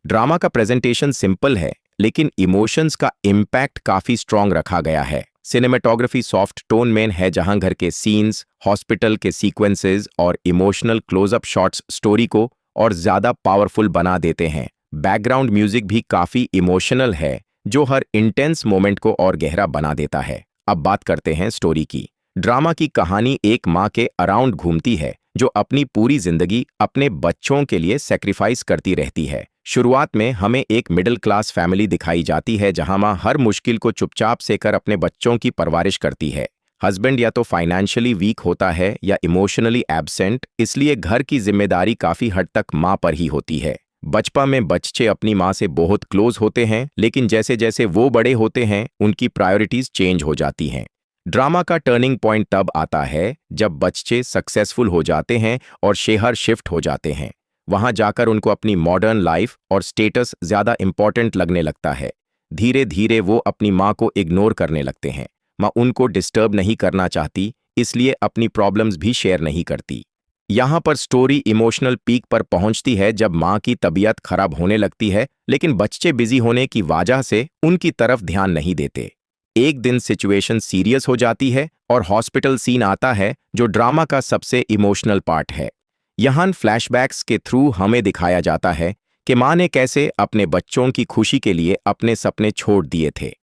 ड्रामा का प्रेजेंटेशन सिंपल है, लेकिन इमोशंस का इम्पैक्ट काफी स्ट्रॉन्ग रखा गया है। सिनेमेटोग्राफी सॉफ्ट टोन में है, जहां घर के सीन्स, हॉस्पिटल के सीक्वेंसेस और इमोशनल क्लोजअप शॉट्स स्टोरी को और ज्यादा पावरफुल बना देते हैं। बैकग्राउंड म्यूजिक भी काफी इमोशनल है, जो हर इंटेंस मोमेंट को और गहरा बना देता है। अब बात करते हैं स्टोरी की। ड्रामा की कहानी एक माँ के अराउंड घूमती है जो अपनी पूरी जिंदगी अपने बच्चों के लिए सैक्रिफाइस करती रहती है। शुरुआत में हमें एक मिडिल क्लास फैमिली दिखाई जाती है जहां माँ हर मुश्किल को चुपचाप से कर अपने बच्चों की परवरिश करती है। हस्बैंड या तो फाइनेंशियली वीक होता है या इमोशनली एब्सेंट, इसलिए घर की जिम्मेदारी काफी हद तक माँ पर ही होती है। बचपन में बच्चे अपनी माँ से बहुत क्लोज होते हैं, लेकिन जैसे जैसे वो बड़े होते हैं उनकी प्रायोरिटीज चेंज हो जाती हैं। ड्रामा का टर्निंग पॉइंट तब आता है जब बच्चे सक्सेसफुल हो जाते हैं और शहर शिफ्ट हो जाते हैं। वहां जाकर उनको अपनी मॉडर्न लाइफ और स्टेटस ज्यादा इंपॉर्टेंट लगने लगता है। धीरे धीरे वो अपनी माँ को इग्नोर करने लगते हैं। माँ उनको डिस्टर्ब नहीं करना चाहती, इसलिए अपनी प्रॉब्लम्स भी शेयर नहीं करती। यहाँ पर स्टोरी इमोशनल पीक पर पहुंचती है जब माँ की तबीयत खराब होने लगती है, लेकिन बच्चे बिजी होने की वजह से उनकी तरफ ध्यान नहीं देते। एक दिन सिचुएशन सीरियस हो जाती है और हॉस्पिटल सीन आता है जो ड्रामा का सबसे इमोशनल पार्ट है। यहाँ फ्लैशबैक्स के थ्रू हमें दिखाया जाता है कि माँ ने कैसे अपने बच्चों की खुशी के लिए अपने सपने छोड़ दिए थे।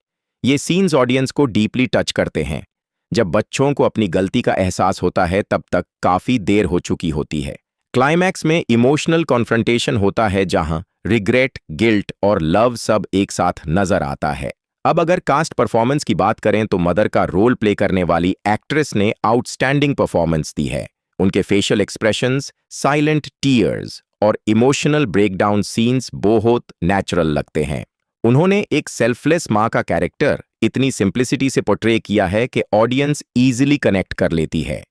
ये सीन्स ऑडियंस को डीपली टच करते हैं। जब बच्चों को अपनी गलती का एहसास होता है तब तक काफी देर हो चुकी होती है। क्लाइमैक्स में इमोशनल कॉन्फ्रंटेशन होता है जहां रिग्रेट, गिल्ट और लव सब एक साथ नजर आता है। अब अगर कास्ट परफॉर्मेंस की बात करें तो मदर का रोल प्ले करने वाली एक्ट्रेस ने आउटस्टैंडिंग परफॉर्मेंस दी है। उनके फेशियल एक्सप्रेशंस, साइलेंट टीयर्स और इमोशनल ब्रेकडाउन सीन्स बहुत नेचुरल लगते हैं। उन्होंने एक सेल्फलेस माँ का कैरेक्टर इतनी सिंप्लिसिटी से पोर्ट्रे किया है कि ऑडियंस इजीली कनेक्ट कर लेती है।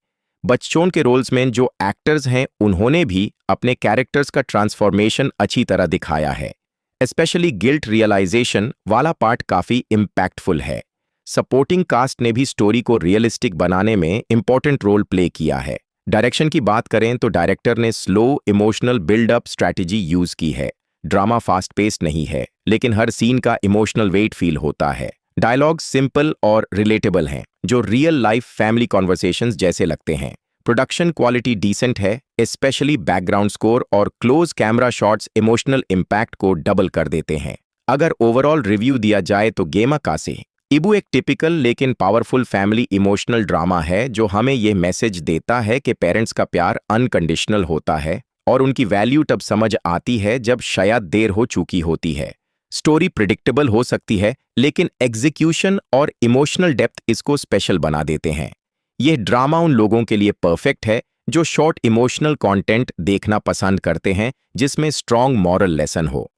बच्चों के रोल्स में जो एक्टर्स हैं उन्होंने भी अपने कैरेक्टर्स का ट्रांसफॉर्मेशन अच्छी तरह दिखाया है। स्पेशली गिल्ट रियलाइजेशन वाला पार्ट काफी इम्पैक्टफुल है। सपोर्टिंग कास्ट ने भी स्टोरी को रियलिस्टिक बनाने में इंपॉर्टेंट रोल प्ले किया है। डायरेक्शन की बात करें तो डायरेक्टर ने slow emotional buildup strategy use की है। ड्रामा फास्ट पेस्ड नहीं है, लेकिन हर सीन का इमोशनल वेट फील होता है। डायलॉग सिंपल और रिलेटेबल हैं, जो रियल लाइफ फैमिली कॉन्वर्सेशंस जैसे लगते हैं। प्रोडक्शन क्वालिटी डिसेंट है, स्पेशली बैकग्राउंड स्कोर और close camera shots emotional impact को डबल कर देते हैं। अगर ओवरऑल रिव्यू दिया जाए तो गेमा कासे इबू एक टिपिकल लेकिन पावरफुल फैमिली इमोशनल ड्रामा है जो हमें यह मैसेज देता है कि पेरेंट्स का प्यार अनकंडीशनल होता है और उनकी वैल्यू तब समझ आती है जब शायद देर हो चुकी होती है। स्टोरी प्रिडिक्टेबल हो सकती है, लेकिन एग्जीक्यूशन और इमोशनल डेप्थ इसको स्पेशल बना देते हैं। यह ड्रामा उन लोगों के लिए परफेक्ट है जो शॉर्ट इमोशनल कंटेंट देखना पसंद करते हैं जिसमें स्ट्रॉन्ग मॉरल लेसन हो।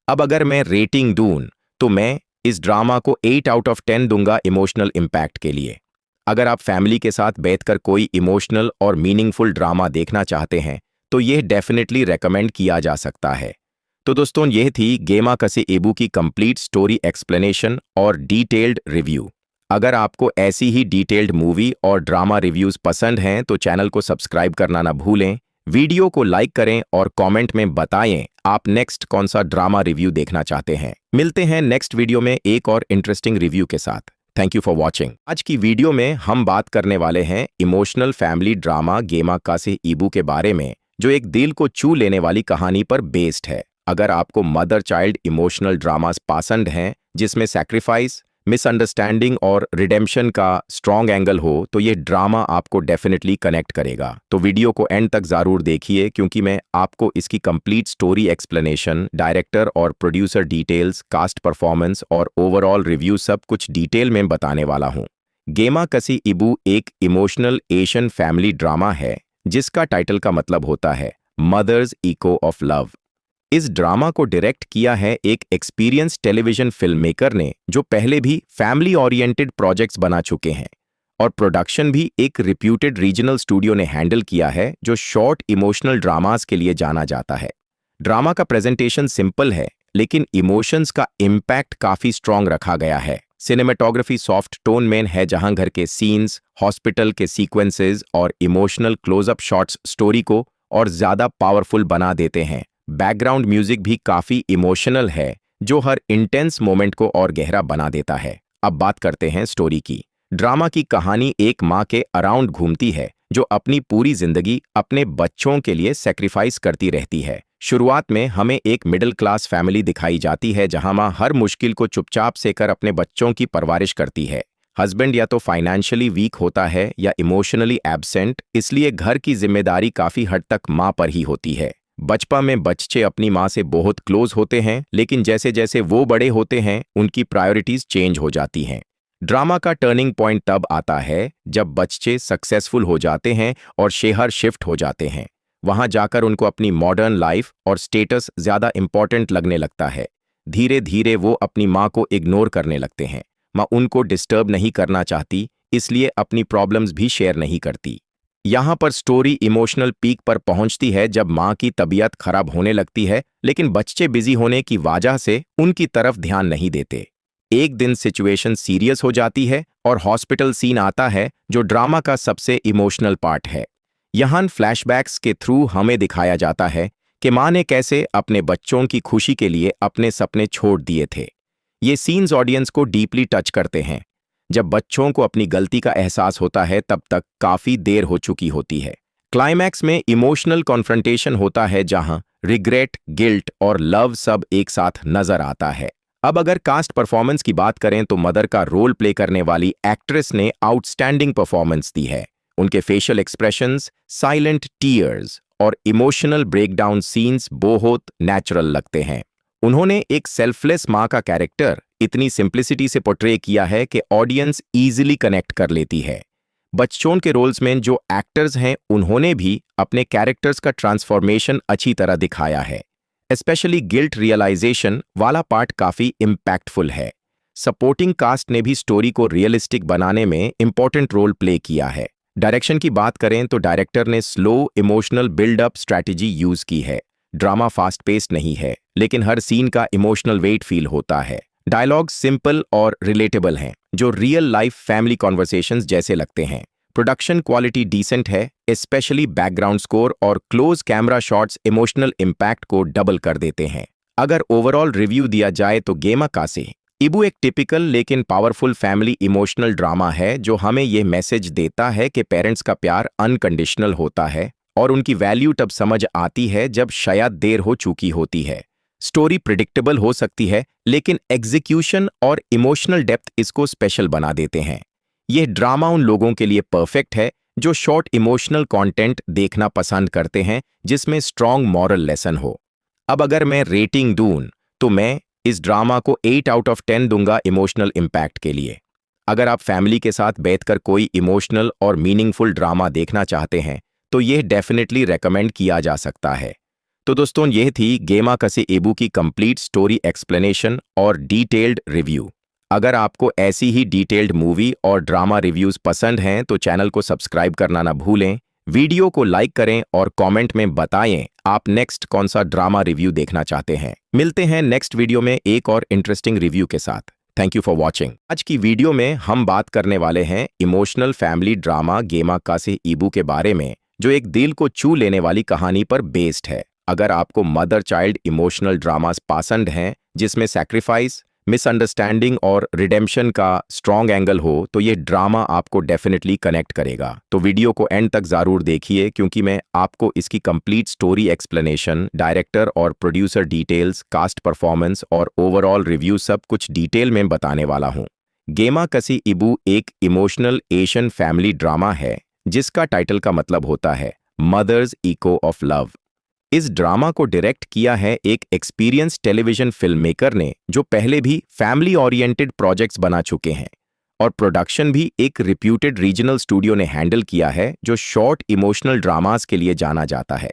अब अगर मैं रेटिंग दूं तो मैं इस ड्रामा को 8 आउट ऑफ 10 दूंगा इमोशनल इम्पैक्ट के लिए। अगर आप फैमिली के साथ बैठकर कोई इमोशनल और मीनिंगफुल ड्रामा देखना चाहते हैं तो यह डेफिनेटली रेकमेंड किया जा सकता है। तो दोस्तों, यह थी गेमा कसे एबू की कंप्लीट स्टोरी एक्सप्लेनेशन और डिटेल्ड रिव्यू। अगर आपको ऐसी ही डिटेल्ड मूवी और ड्रामा रिव्यूज पसंद हैं तो चैनल को सब्सक्राइब करना ना भूलें, वीडियो को लाइक करें और कमेंट में बताएं आप नेक्स्ट कौन सा ड्रामा रिव्यू देखना चाहते हैं। मिलते हैं नेक्स्ट वीडियो में एक और इंटरेस्टिंग रिव्यू के साथ। Thank you for watching. आज की वीडियो में हम बात करने वाले हैं इमोशनल फैमिली ड्रामा गेमा कासे एबू के बारे में, जो एक दिल को छू लेने वाली कहानी पर बेस्ड है। अगर आपको मदर चाइल्ड इमोशनल ड्रामास पसंद हैं जिसमें सैक्रिफाइस, मिसअंडरस्टैंडिंग और रिडेम्पशन का स्ट्रॉन्ग एंगल हो तो ये ड्रामा आपको डेफिनेटली कनेक्ट करेगा। तो वीडियो को एंड तक जरूर देखिए क्योंकि मैं आपको इसकी कंप्लीट स्टोरी एक्सप्लेनेशन, डायरेक्टर और प्रोड्यूसर डिटेल्स, कास्ट परफॉर्मेंस और ओवरऑल रिव्यू सब कुछ डिटेल में बताने वाला हूँ। गेमा कसे एबू एक इमोशनल एशियन फैमिली ड्रामा है जिसका टाइटल का मतलब होता है मदर्स इको ऑफ लव। इस ड्रामा को डायरेक्ट किया है एक एक्सपीरियंस टेलीविजन फिल्म मेकर ने जो पहले भी फैमिली ओरिएंटेड प्रोजेक्ट्स बना चुके हैं, और प्रोडक्शन भी एक रिप्यूटेड रीजनल स्टूडियो ने हैंडल किया है जो शॉर्ट इमोशनल ड्रामास के लिए जाना जाता है। ड्रामा का प्रेजेंटेशन सिंपल है लेकिन इमोशंस का इम्पैक्ट काफी स्ट्रॉन्ग रखा गया है। सिनेमेटोग्राफी सॉफ्ट टोन में है जहां घर के सीन्स, हॉस्पिटल के सीक्वेंसेस और इमोशनल क्लोजअप शॉट्स स्टोरी को और ज्यादा पावरफुल बना देते हैं। बैकग्राउंड म्यूजिक भी काफी इमोशनल है जो हर इंटेंस मोमेंट को और गहरा बना देता है। अब बात करते हैं स्टोरी की। ड्रामा की कहानी एक माँ के अराउंड घूमती है जो अपनी पूरी जिंदगी अपने बच्चों के लिए सैक्रिफाइस करती रहती है। शुरुआत में हमें एक मिडिल क्लास फैमिली दिखाई जाती है जहां माँ हर मुश्किल को चुपचाप से कर अपने बच्चों की परवरिश करती है। हस्बैंड या तो फाइनेंशियली वीक होता है या इमोशनली एब्सेंट, इसलिए घर की जिम्मेदारी काफी हद तक माँ पर ही होती है। बचपन में बच्चे अपनी माँ से बहुत क्लोज होते हैं, लेकिन जैसे जैसे वो बड़े होते हैं उनकी प्रायोरिटीज चेंज हो जाती हैं। ड्रामा का टर्निंग पॉइंट तब आता है जब बच्चे सक्सेसफुल हो जाते हैं और शहर शिफ्ट हो जाते हैं। वहां जाकर उनको अपनी मॉडर्न लाइफ और स्टेटस ज्यादा इंपॉर्टेंट लगने लगता है। धीरे धीरे वो अपनी माँ को इग्नोर करने लगते हैं। माँ उनको डिस्टर्ब नहीं करना चाहती, इसलिए अपनी प्रॉब्लम्स भी शेयर नहीं करती। यहाँ पर स्टोरी इमोशनल पीक पर पहुंचती है जब माँ की तबीयत खराब होने लगती है, लेकिन बच्चे बिजी होने की वजह से उनकी तरफ ध्यान नहीं देते। एक दिन सिचुएशन सीरियस हो जाती है और हॉस्पिटल सीन आता है जो ड्रामा का सबसे इमोशनल पार्ट है। यहाँ फ्लैशबैक्स के थ्रू हमें दिखाया जाता है कि माँ ने कैसे अपने बच्चों की खुशी के लिए अपने सपने छोड़ दिए थे। ये सीन्स ऑडियंस को डीपली टच करते हैं। जब बच्चों को अपनी गलती का एहसास होता है तब तक काफी देर हो चुकी होती है। क्लाइमैक्स में इमोशनल कॉन्फ्रंटेशन होता है जहां रिग्रेट, गिल्ट और लव सब एक साथ नजर आता है। अब अगर कास्ट परफॉर्मेंस की बात करें तो मदर का रोल प्ले करने वाली एक्ट्रेस ने आउटस्टैंडिंग परफॉर्मेंस दी है। उनके फेशियल एक्सप्रेशंस, साइलेंट टीयर्स और इमोशनल ब्रेकडाउन सीन्स बहुत नेचुरल लगते हैं। उन्होंने एक सेल्फलेस माँ का कैरेक्टर इतनी सिंप्लिसिटी से पोर्ट्रे किया है कि ऑडियंस इजीली कनेक्ट कर लेती है। बच्चों के रोल्स में जो एक्टर्स हैं उन्होंने भी अपने कैरेक्टर्स का ट्रांसफॉर्मेशन अच्छी तरह दिखाया है। स्पेशली गिल्ट रियलाइजेशन वाला पार्ट काफी इम्पैक्टफुल है। सपोर्टिंग कास्ट ने भी स्टोरी को रियलिस्टिक बनाने में इंपॉर्टेंट रोल प्ले किया है। डायरेक्शन की बात करें तो डायरेक्टर ने slow emotional buildup strategy use की है। ड्रामा फास्ट पेस्ड नहीं है, लेकिन हर सीन का इमोशनल वेट फील होता है। डायलॉग सिंपल और रिलेटेबल हैं, जो रियल लाइफ फैमिली कॉन्वर्सेशंस जैसे लगते हैं। प्रोडक्शन क्वालिटी डिसेंट है, स्पेशली बैकग्राउंड स्कोर और close camera shots emotional impact को डबल कर देते हैं। अगर ओवरऑल रिव्यू दिया जाए तो गेमाकासे इबू एक टिपिकल लेकिन पावरफुल फैमिली इमोशनल ड्रामा है जो हमें यह मैसेज देता है कि पेरेंट्स का प्यार अनकंडीशनल होता है और उनकी वैल्यू तब समझ आती है जब शायद देर हो चुकी होती है। स्टोरी प्रिडिक्टेबल हो सकती है, लेकिन एग्जीक्यूशन और इमोशनल डेप्थ इसको स्पेशल बना देते हैं। यह ड्रामा उन लोगों के लिए परफेक्ट है जो शॉर्ट इमोशनल कंटेंट देखना पसंद करते हैं जिसमें स्ट्रॉन्ग मॉरल लेसन हो। अब अगर मैं रेटिंग दूं तो मैं इस ड्रामा को 8 आउट ऑफ 10 दूंगा इमोशनल इम्पैक्ट के लिए। अगर आप फैमिली के साथ बैठकर कोई इमोशनल और मीनिंगफुल ड्रामा देखना चाहते हैं तो यह डेफिनेटली रेकमेंड किया जा सकता है। तो दोस्तों, यह थी गेमाकासे इबू की कंप्लीट स्टोरी एक्सप्लेनेशन और डिटेल्ड रिव्यू। अगर आपको ऐसी ही डिटेल्ड मूवी और ड्रामा रिव्यूज पसंद हैं तो चैनल को सब्सक्राइब करना ना भूलें, वीडियो को लाइक करें और कमेंट में बताएं आप नेक्स्ट कौन सा ड्रामा रिव्यू देखना चाहते हैं। मिलते हैं नेक्स्ट वीडियो में एक और इंटरेस्टिंग रिव्यू के साथ। Thank you for watching. आज की वीडियो में हम बात करने वाले हैं इमोशनल फैमिली ड्रामा गेमाकासे इबू के बारे में, जो एक दिल को छू लेने वाली कहानी पर बेस्ड है। अगर आपको मदर चाइल्ड इमोशनल ड्रामास पसंद हैं जिसमें सैक्रिफाइस, मिसअंडरस्टैंडिंग और रिडेम्पशन का स्ट्रॉन्ग एंगल हो तो ये ड्रामा आपको डेफिनेटली कनेक्ट करेगा। तो वीडियो को एंड तक जरूर देखिए, क्योंकि मैं आपको इसकी कंप्लीट स्टोरी एक्सप्लेनेशन, डायरेक्टर और प्रोड्यूसर डिटेल्स, कास्ट परफॉर्मेंस और ओवरऑल रिव्यू सब कुछ डिटेल में बताने वाला हूँ। गेमाकासे इबू एक इमोशनल एशियन फैमिली ड्रामा है जिसका टाइटल का मतलब होता है मदर्स इको ऑफ लव। इस ड्रामा को डायरेक्ट किया है एक एक्सपीरियंस टेलीविजन फिल्म मेकर ने जो पहले भी फैमिली ओरिएंटेड प्रोजेक्ट्स बना चुके हैं, और प्रोडक्शन भी एक रिप्यूटेड रीजनल स्टूडियो ने हैंडल किया है जो शॉर्ट इमोशनल ड्रामास के लिए जाना जाता है।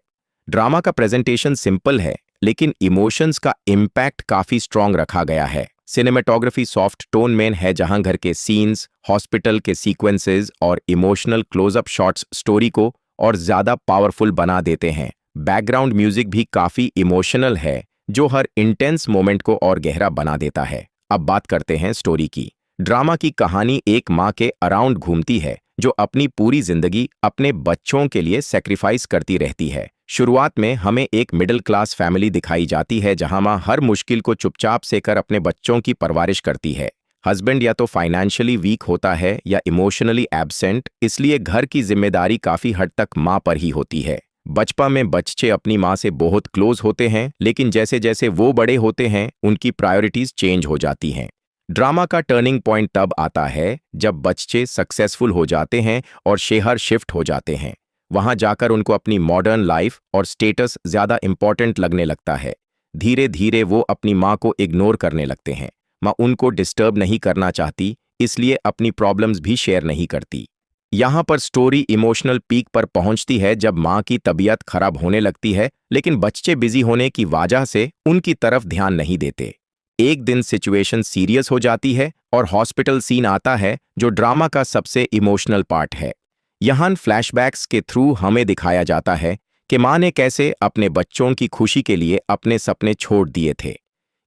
ड्रामा का प्रेजेंटेशन सिंपल है, लेकिन इमोशंस का इम्पैक्ट काफी स्ट्रॉन्ग रखा गया है। सिनेमेटोग्राफी सॉफ्ट टोन में है, जहां घर के सीन्स, हॉस्पिटल के सीक्वेंसेस और इमोशनल क्लोजअप शॉट्स स्टोरी को और ज्यादा पावरफुल बना देते हैं। बैकग्राउंड म्यूजिक भी काफी इमोशनल है जो हर इंटेंस मोमेंट को और गहरा बना देता है। अब बात करते हैं स्टोरी की। ड्रामा की कहानी एक माँ के अराउंड घूमती है जो अपनी पूरी जिंदगी अपने बच्चों के लिए सैक्रिफाइस करती रहती है। शुरुआत में हमें एक मिडिल क्लास फैमिली दिखाई जाती है जहां माँ हर मुश्किल को चुपचाप से कर अपने बच्चों की परवरिश करती है। हस्बैंड या तो फाइनेंशियली वीक होता है या इमोशनली एब्सेंट, इसलिए घर की जिम्मेदारी काफी हद तक माँ पर ही होती है। बचपन में बच्चे अपनी माँ से बहुत क्लोज होते हैं, लेकिन जैसे जैसे वो बड़े होते हैं उनकी प्रायोरिटीज चेंज हो जाती हैं। ड्रामा का टर्निंग पॉइंट तब आता है जब बच्चे सक्सेसफुल हो जाते हैं और शहर शिफ्ट हो जाते हैं। वहां जाकर उनको अपनी मॉडर्न लाइफ और स्टेटस ज्यादा इंपॉर्टेंट लगने लगता है। धीरे धीरे वो अपनी माँ को इग्नोर करने लगते हैं। माँ उनको डिस्टर्ब नहीं करना चाहती, इसलिए अपनी प्रॉब्लम्स भी शेयर नहीं करती। यहाँ पर स्टोरी इमोशनल पीक पर पहुंचती है जब माँ की तबीयत खराब होने लगती है, लेकिन बच्चे बिजी होने की वजह से उनकी तरफ ध्यान नहीं देते। एक दिन सिचुएशन सीरियस हो जाती है और हॉस्पिटल सीन आता है जो ड्रामा का सबसे इमोशनल पार्ट है। यहाँ फ्लैशबैक्स के थ्रू हमें दिखाया जाता है कि माँ ने कैसे अपने बच्चों की खुशी के लिए अपने सपने छोड़ दिए थे।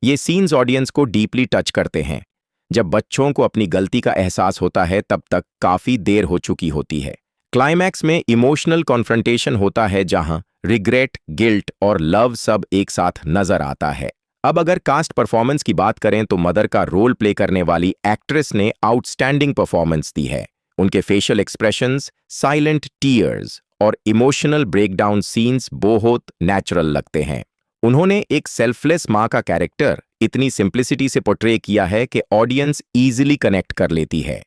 ये सीन्स ऑडियंस को डीपली टच करते हैं। जब बच्चों को अपनी गलती का एहसास होता है तब तक काफी देर हो चुकी होती है। क्लाइमैक्स में इमोशनल कॉन्फ्रंटेशन होता है जहां रिग्रेट, गिल्ट और लव सब एक साथ नजर आता है। अब अगर कास्ट परफॉर्मेंस की बात करें तो मदर का रोल प्ले करने वाली एक्ट्रेस ने आउटस्टैंडिंग परफॉर्मेंस दी है। उनके फेशियल एक्सप्रेशंस, साइलेंट टीयर्स और इमोशनल ब्रेकडाउन सीन्स बहुत नेचुरल लगते हैं। उन्होंने एक सेल्फलेस माँ का कैरेक्टर इतनी सिंप्लिसिटी से पोर्ट्रे किया है कि ऑडियंस इजीली कनेक्ट कर लेती है।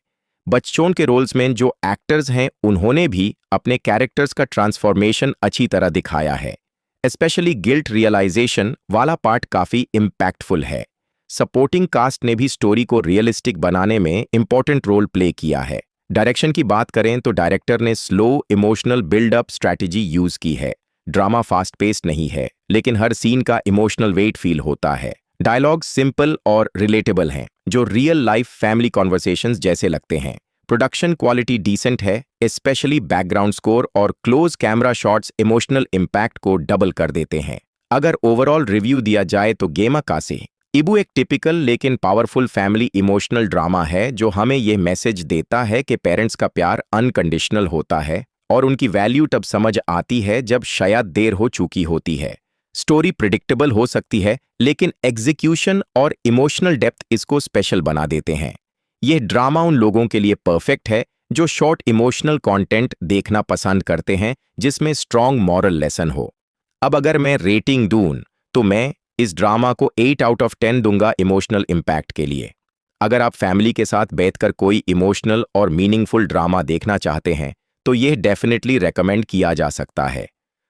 बच्चों के रोल्स में जो एक्टर्स हैं उन्होंने भी अपने कैरेक्टर्स का ट्रांसफॉर्मेशन अच्छी तरह दिखाया है। स्पेशली गिल्ट रियलाइजेशन वाला पार्ट काफी इम्पैक्टफुल है। सपोर्टिंग कास्ट ने भी स्टोरी को रियलिस्टिक बनाने में इंपॉर्टेंट रोल प्ले किया है। डायरेक्शन की बात करें तो डायरेक्टर ने slow emotional buildup strategy use की है। ड्रामा फास्ट पेस्ड नहीं है, लेकिन हर सीन का इमोशनल वेट फील होता है। डायलॉग सिंपल और रिलेटेबल हैं, जो रियल लाइफ फैमिली कॉन्वर्सेशंस जैसे लगते हैं। प्रोडक्शन क्वालिटी डिसेंट है, स्पेशली बैकग्राउंड स्कोर और close camera shots emotional impact को डबल कर देते हैं। अगर ओवरऑल रिव्यू दिया जाए तो गेमाकासे इबू एक टिपिकल लेकिन पावरफुल फैमिली इमोशनल ड्रामा है जो हमें यह मैसेज देता है कि पेरेंट्स का प्यार अनकंडीशनल होता है और उनकी वैल्यू तब समझ आती है जब शायद देर हो चुकी होती है। स्टोरी प्रिडिक्टेबल हो सकती है, लेकिन एग्जीक्यूशन और इमोशनल डेप्थ इसको स्पेशल बना देते हैं। यह ड्रामा उन लोगों के लिए परफेक्ट है जो शॉर्ट इमोशनल कंटेंट देखना पसंद करते हैं जिसमें स्ट्रॉन्ग मॉरल लेसन हो। अब अगर मैं रेटिंग दूं तो मैं इस ड्रामा को 8 आउट ऑफ 10 दूंगा इमोशनल इम्पैक्ट के लिए। अगर आप फैमिली के साथ बैठकर कोई इमोशनल और मीनिंगफुल ड्रामा देखना चाहते हैं तो यह डेफिनेटली रेकमेंड किया जा सकता है।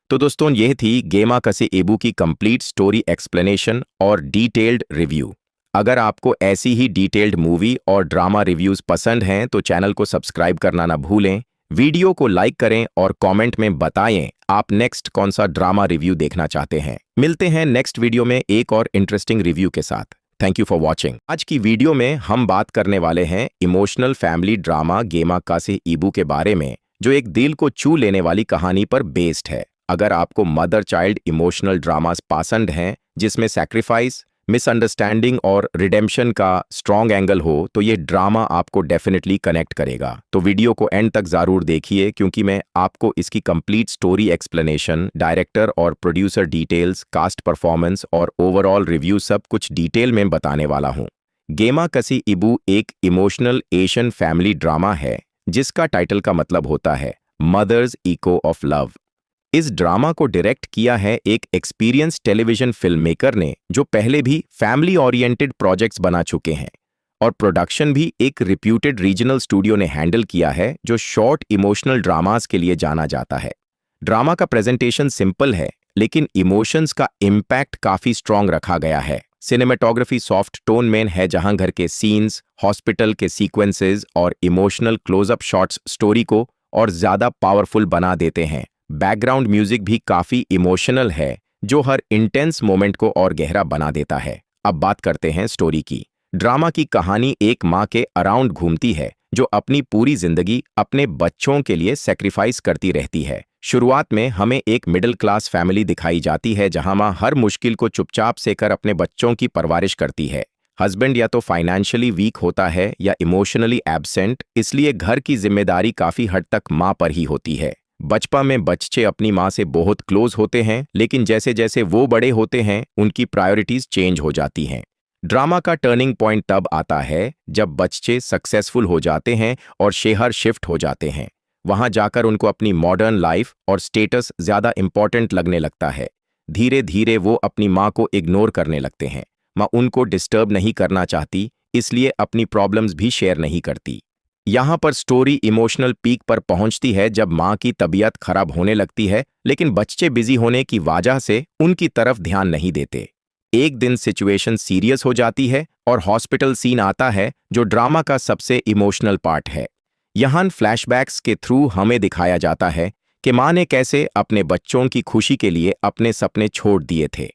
तो दोस्तों, यह थी गेमाकासे इबू की कंप्लीट स्टोरी एक्सप्लेनेशन और डिटेल्ड रिव्यू। अगर आपको ऐसी ही डिटेल्ड मूवी और ड्रामा रिव्यूज पसंद हैं तो चैनल को सब्सक्राइब करना ना भूलें, वीडियो को लाइक करें और कमेंट में बताएं आप नेक्स्ट कौन सा ड्रामा रिव्यू देखना चाहते हैं। मिलते हैं नेक्स्ट वीडियो में एक और इंटरेस्टिंग रिव्यू के साथ। Thank you for watching. आज की वीडियो में हम बात करने वाले हैं इमोशनल फैमिली ड्रामा गेमाकासे इबू के बारे में, जो एक दिल को छू लेने वाली कहानी पर बेस्ड है। अगर आपको मदर चाइल्ड इमोशनल ड्रामास पसंद हैं जिसमें सैक्रिफाइस, मिसअंडरस्टैंडिंग और रिडेम्पशन का स्ट्रॉन्ग एंगल हो तो ये ड्रामा आपको डेफिनेटली कनेक्ट करेगा। तो वीडियो को एंड तक जरूर देखिए, क्योंकि मैं आपको इसकी कंप्लीट स्टोरी एक्सप्लेनेशन, डायरेक्टर और प्रोड्यूसर डिटेल्स, कास्ट परफॉर्मेंस और ओवरऑल रिव्यू सब कुछ डिटेल में बताने वाला हूँ। गेमाकासे इबू एक इमोशनल एशियन फैमिली ड्रामा है जिसका टाइटल का मतलब होता है मदर्स इको ऑफ लव। इस ड्रामा को डायरेक्ट किया है एक एक्सपीरियंस टेलीविजन फिल्म मेकर ने जो पहले भी फैमिली ओरिएंटेड प्रोजेक्ट्स बना चुके हैं, और प्रोडक्शन भी एक रिप्यूटेड रीजनल स्टूडियो ने हैंडल किया है जो शॉर्ट इमोशनल ड्रामास के लिए जाना जाता है। ड्रामा का प्रेजेंटेशन सिंपल है, लेकिन इमोशंस का इम्पैक्ट काफी स्ट्रॉन्ग रखा गया है। सिनेमेटोग्राफी सॉफ्ट टोन में है, जहां घर के सीन्स, हॉस्पिटल के सीक्वेंसेस और इमोशनल क्लोजअप शॉट्स स्टोरी को और ज्यादा पावरफुल बना देते हैं। बैकग्राउंड म्यूजिक भी काफी इमोशनल है जो हर इंटेंस मोमेंट को और गहरा बना देता है। अब बात करते हैं स्टोरी की। ड्रामा की कहानी एक माँ के अराउंड घूमती है जो अपनी पूरी जिंदगी अपने बच्चों के लिए सेक्रीफाइस करती रहती है। शुरुआत में हमें एक मिडिल क्लास फैमिली दिखाई जाती है जहां माँ हर मुश्किल को चुपचाप से कर अपने बच्चों की परवरिश करती है। हस्बैंड या तो फाइनेंशियली वीक होता है या इमोशनली एब्सेंट, इसलिए घर की जिम्मेदारी काफी हद तक माँ पर ही होती है। बचपन में बच्चे अपनी माँ से बहुत क्लोज होते हैं, लेकिन जैसे जैसे वो बड़े होते हैं उनकी प्रायोरिटीज चेंज हो जाती हैं। ड्रामा का टर्निंग पॉइंट तब आता है जब बच्चे सक्सेसफुल हो जाते हैं और शहर शिफ्ट हो जाते हैं। वहां जाकर उनको अपनी मॉडर्न लाइफ और स्टेटस ज्यादा इंपॉर्टेंट लगने लगता है। धीरे धीरे वो अपनी माँ को इग्नोर करने लगते हैं। माँ उनको डिस्टर्ब नहीं करना चाहती, इसलिए अपनी प्रॉब्लम्स भी शेयर नहीं करती। यहाँ पर स्टोरी इमोशनल पीक पर पहुंचती है जब माँ की तबीयत खराब होने लगती है, लेकिन बच्चे बिजी होने की वजह से उनकी तरफ ध्यान नहीं देते। एक दिन सिचुएशन सीरियस हो जाती है और हॉस्पिटल सीन आता है जो ड्रामा का सबसे इमोशनल पार्ट है। यहाँ फ्लैशबैक्स के थ्रू हमें दिखाया जाता है कि माँ ने कैसे अपने बच्चों की खुशी के लिए अपने सपने छोड़ दिए थे।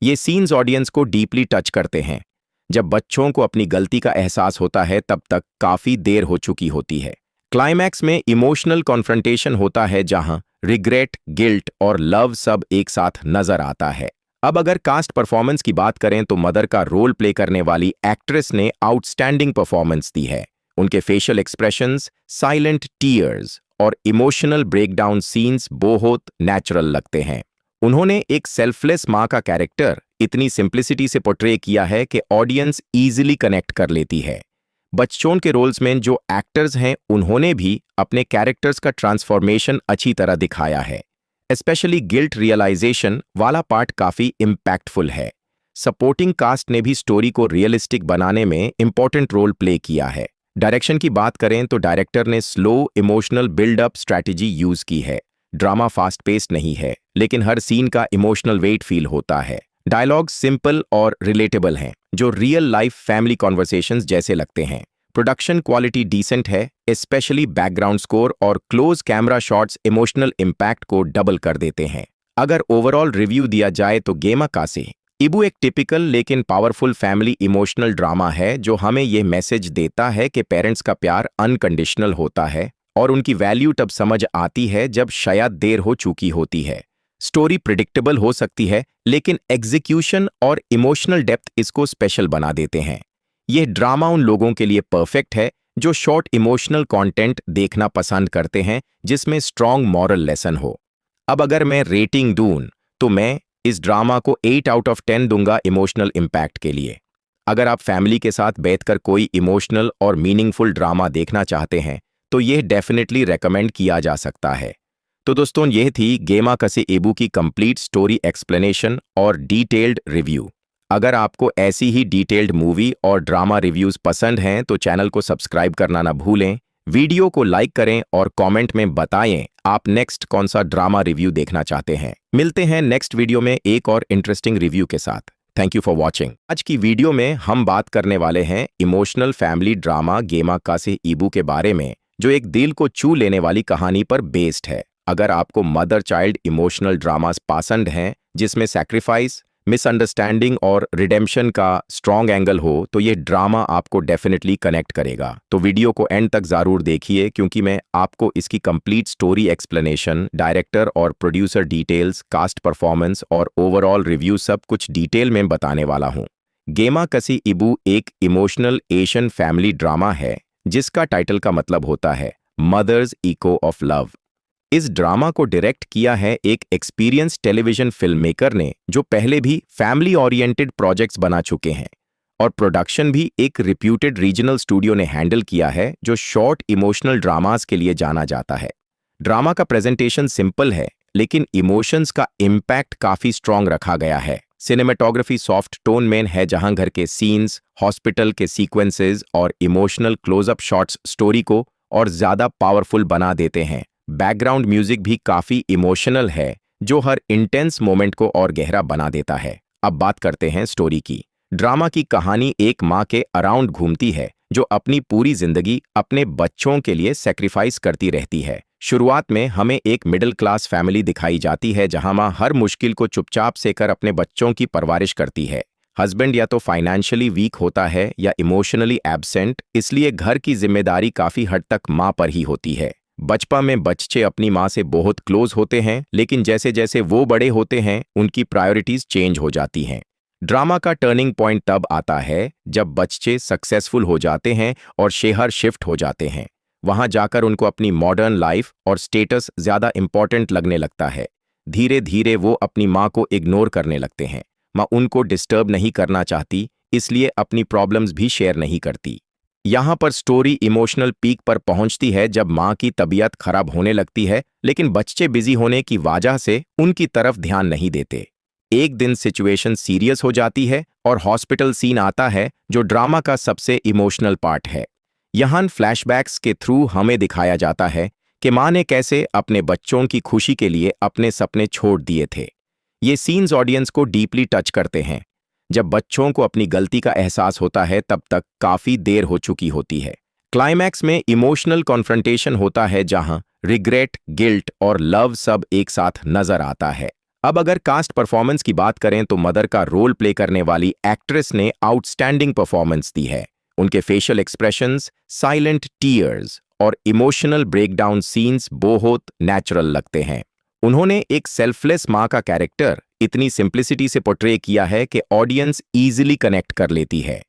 ये सीन्स ऑडियंस को डीपली टच करते हैं। जब बच्चों को अपनी गलती का एहसास होता है तब तक काफी देर हो चुकी होती है। क्लाइमैक्स में इमोशनल कॉन्फ्रंटेशन होता है जहां रिग्रेट, गिल्ट और लव सब एक साथ नजर आता है। अब अगर कास्ट परफॉर्मेंस की बात करें तो मदर का रोल प्ले करने वाली एक्ट्रेस ने आउटस्टैंडिंग परफॉर्मेंस दी है। उनके फेशियल एक्सप्रेशंस, साइलेंट टीयर्स और इमोशनल ब्रेकडाउन सीन्स बहुत नेचुरल लगते हैं। उन्होंने एक सेल्फलेस माँ का कैरेक्टर इतनी सिंप्लिसिटी से पोर्ट्रे किया है कि ऑडियंस इजीली कनेक्ट कर लेती है। बच्चों के रोल्स में जो एक्टर्स हैं उन्होंने भी अपने कैरेक्टर्स का ट्रांसफॉर्मेशन अच्छी तरह दिखाया है। स्पेशली गिल्ट रियलाइजेशन वाला पार्ट काफी इम्पैक्टफुल है। सपोर्टिंग कास्ट ने भी स्टोरी को रियलिस्टिक बनाने में इंपॉर्टेंट रोल प्ले किया है। डायरेक्शन की बात करें तो डायरेक्टर ने slow emotional buildup strategy use की है। ड्रामा फास्ट पेस्ड नहीं है, लेकिन हर सीन का इमोशनल वेट फील होता है। डायलॉग सिंपल और रिलेटेबल हैं, जो रियल लाइफ फैमिली कॉन्वर्सेशंस जैसे लगते हैं। प्रोडक्शन क्वालिटी डिसेंट है, स्पेशली बैकग्राउंड स्कोर और close camera shots emotional impact को डबल कर देते हैं। अगर ओवरऑल रिव्यू दिया जाए तो गेमाकासे इबू एक टिपिकल लेकिन पावरफुल फैमिली इमोशनल ड्रामा है, जो हमें यह मैसेज देता है कि पेरेंट्स का प्यार अनकंडीशनल होता है और उनकी वैल्यू तब समझ आती है जब शायद देर हो चुकी होती है। स्टोरी प्रिडिक्टेबल हो सकती है, लेकिन एग्जीक्यूशन और इमोशनल डेप्थ इसको स्पेशल बना देते हैं। यह ड्रामा उन लोगों के लिए परफेक्ट है जो शॉर्ट इमोशनल कंटेंट देखना पसंद करते हैं जिसमें स्ट्रॉन्ग मॉरल लेसन हो। अब अगर मैं रेटिंग दूं तो मैं इस ड्रामा को 8 आउट ऑफ 10 दूंगा इमोशनल इम्पैक्ट के लिए। अगर आप फैमिली के साथ बैठकर कोई इमोशनल और मीनिंगफुल ड्रामा देखना चाहते हैं तो यह डेफिनेटली रेकमेंड किया जा सकता है। तो दोस्तों, यह थी गेमाकासे इबू की कंप्लीट स्टोरी एक्सप्लेनेशन और डिटेल्ड रिव्यू। अगर आपको ऐसी ही डिटेल्ड मूवी और ड्रामा रिव्यूज पसंद हैं तो चैनल को सब्सक्राइब करना ना भूलें, वीडियो को लाइक करें और कमेंट में बताएं आप नेक्स्ट कौन सा ड्रामा रिव्यू देखना चाहते हैं। मिलते हैं नेक्स्ट वीडियो में एक और इंटरेस्टिंग रिव्यू के साथ। Thank you for watching. आज की वीडियो में हम बात करने वाले हैं इमोशनल फैमिली ड्रामा गेमाकासे इबू के बारे में, जो एक दिल को छू लेने वाली कहानी पर बेस्ड है। अगर आपको मदर चाइल्ड इमोशनल ड्रामास पसंद हैं जिसमें सैक्रिफाइस, मिसअंडरस्टैंडिंग और रिडेम्पशन का स्ट्रॉन्ग एंगल हो तो ये ड्रामा आपको डेफिनेटली कनेक्ट करेगा। तो वीडियो को एंड तक जरूर देखिए, क्योंकि मैं आपको इसकी कंप्लीट स्टोरी एक्सप्लेनेशन, डायरेक्टर और प्रोड्यूसर डिटेल्स, कास्ट परफॉर्मेंस और ओवरऑल रिव्यू सब कुछ डिटेल में बताने वाला हूँ। गेमाकासे इबू एक इमोशनल एशियन फैमिली ड्रामा है जिसका टाइटल का मतलब होता है मदर्स इको ऑफ लव। इस ड्रामा को डायरेक्ट किया है एक एक्सपीरियंस टेलीविजन फिल्म मेकर ने, जो पहले भी फैमिली ओरिएंटेड प्रोजेक्ट्स बना चुके हैं, और प्रोडक्शन भी एक रिप्यूटेड रीजनल स्टूडियो ने हैंडल किया है जो शॉर्ट इमोशनल ड्रामास के लिए जाना जाता है। ड्रामा का प्रेजेंटेशन सिंपल है, लेकिन इमोशंस का इम्पैक्ट काफी स्ट्रॉन्ग रखा गया है। सिनेमेटोग्राफी सॉफ्ट टोन में है, जहां घर के सीन्स, हॉस्पिटल के सीक्वेंसेस और इमोशनल क्लोजअप शॉट्स स्टोरी को और ज्यादा पावरफुल बना देते हैं। बैकग्राउंड म्यूजिक भी काफी इमोशनल है, जो हर इंटेंस मोमेंट को और गहरा बना देता है। अब बात करते हैं स्टोरी की। ड्रामा की कहानी एक माँ के अराउंड घूमती है जो अपनी पूरी जिंदगी अपने बच्चों के लिए सैक्रिफाइस करती रहती है। शुरुआत में हमें एक मिडिल क्लास फैमिली दिखाई जाती है जहां माँ हर मुश्किल को चुपचाप से कर अपने बच्चों की परवरिश करती है। हस्बैंड या तो फाइनेंशियली वीक होता है या इमोशनली एब्सेंट, इसलिए घर की जिम्मेदारी काफी हद तक माँ पर ही होती है। बचपन में बच्चे अपनी माँ से बहुत क्लोज होते हैं, लेकिन जैसे जैसे वो बड़े होते हैं उनकी प्रायोरिटीज चेंज हो जाती हैं। ड्रामा का टर्निंग पॉइंट तब आता है जब बच्चे सक्सेसफुल हो जाते हैं और शहर शिफ्ट हो जाते हैं। वहां जाकर उनको अपनी मॉडर्न लाइफ और स्टेटस ज्यादा इंपॉर्टेंट लगने लगता है। धीरे धीरे वो अपनी माँ को इग्नोर करने लगते हैं। माँ उनको डिस्टर्ब नहीं करना चाहती, इसलिए अपनी प्रॉब्लम्स भी शेयर नहीं करती। यहाँ पर स्टोरी इमोशनल पीक पर पहुंचती है जब माँ की तबीयत खराब होने लगती है, लेकिन बच्चे बिजी होने की वजह से उनकी तरफ ध्यान नहीं देते। एक दिन सिचुएशन सीरियस हो जाती है और हॉस्पिटल सीन आता है, जो ड्रामा का सबसे इमोशनल पार्ट है। यहाँ फ्लैशबैक्स के थ्रू हमें दिखाया जाता है कि माँ ने कैसे अपने बच्चों की खुशी के लिए अपने सपने छोड़ दिए थे। ये सीन्स ऑडियंस को डीपली टच करते हैं। जब बच्चों को अपनी गलती का एहसास होता है तब तक काफी देर हो चुकी होती है। क्लाइमैक्स में इमोशनल कॉन्फ्रंटेशन होता है जहां रिग्रेट, गिल्ट और लव सब एक साथ नजर आता है। अब अगर कास्ट परफॉर्मेंस की बात करें तो मदर का रोल प्ले करने वाली एक्ट्रेस ने आउटस्टैंडिंग परफॉर्मेंस दी है। उनके फेशियल एक्सप्रेशंस, साइलेंट टीयर्स और इमोशनल ब्रेकडाउन सीन्स बहुत नेचुरल लगते हैं। उन्होंने एक सेल्फलेस माँ का कैरेक्टर इतनी सिंप्लिसिटी से पोर्ट्रे किया है कि ऑडियंस इजीली कनेक्ट कर लेती है।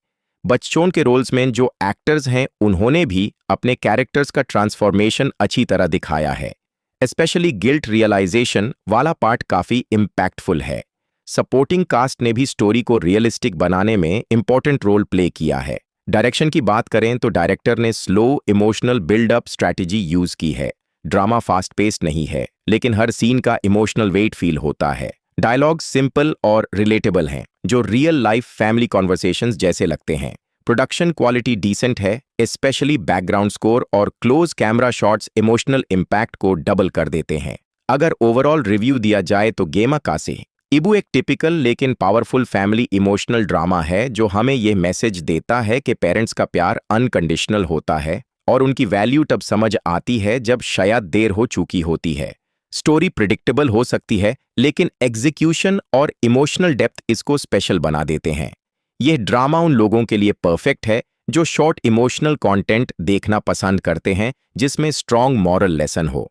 बच्चों के रोल्स में जो एक्टर्स हैं उन्होंने भी अपने कैरेक्टर्स का ट्रांसफॉर्मेशन अच्छी तरह दिखाया है। स्पेशली गिल्ट रियलाइजेशन वाला पार्ट काफी इम्पैक्टफुल है। सपोर्टिंग कास्ट ने भी स्टोरी को रियलिस्टिक बनाने में इंपॉर्टेंट रोल प्ले किया है। डायरेक्शन की बात करें तो डायरेक्टर ने slow emotional buildup strategy use की है। ड्रामा फास्ट पेस्ड नहीं है, लेकिन हर सीन का इमोशनल वेट फील होता है। डायलॉग सिंपल और रिलेटेबल हैं, जो रियल लाइफ फैमिली कॉन्वर्सेशंस जैसे लगते हैं। प्रोडक्शन क्वालिटी डिसेंट है, स्पेशली बैकग्राउंड स्कोर और close camera shots emotional impact को डबल कर देते हैं। अगर ओवरऑल रिव्यू दिया जाए तो गेमाकासे इबू एक टिपिकल लेकिन पावरफुल फैमिली इमोशनल ड्रामा है, जो हमें यह मैसेज देता है कि पेरेंट्स का प्यार अनकंडीशनल होता है और उनकी वैल्यू तब समझ आती है जब शायद देर हो चुकी होती है। स्टोरी प्रिडिक्टेबल हो सकती है, लेकिन एग्जीक्यूशन और इमोशनल डेप्थ इसको स्पेशल बना देते हैं। यह ड्रामा उन लोगों के लिए परफेक्ट है जो शॉर्ट इमोशनल कंटेंट देखना पसंद करते हैं जिसमें स्ट्रॉन्ग मॉरल लेसन हो।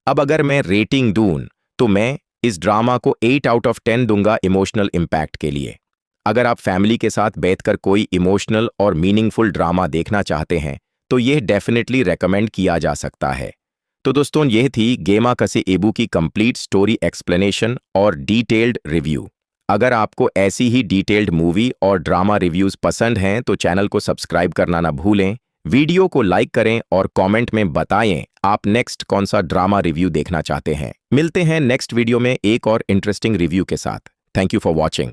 अब अगर मैं रेटिंग दूं तो मैं इस ड्रामा को 8 आउट ऑफ 10 दूंगा इमोशनल इम्पैक्ट के लिए। अगर आप फैमिली के साथ बैठकर कोई इमोशनल और मीनिंगफुल ड्रामा देखना चाहते हैं तो यह डेफिनेटली रेकमेंड किया जा सकता है। तो दोस्तों, यह थी गेमाकासे इबू की कंप्लीट स्टोरी एक्सप्लेनेशन और डिटेल्ड रिव्यू। अगर आपको ऐसी ही डिटेल्ड मूवी और ड्रामा रिव्यूज पसंद हैं तो चैनल को सब्सक्राइब करना ना भूलें, वीडियो को लाइक करें और कमेंट में बताएं आप नेक्स्ट कौन सा ड्रामा रिव्यू देखना चाहते हैं। मिलते हैं नेक्स्ट वीडियो में एक और इंटरेस्टिंग रिव्यू के साथ। Thank you for watching.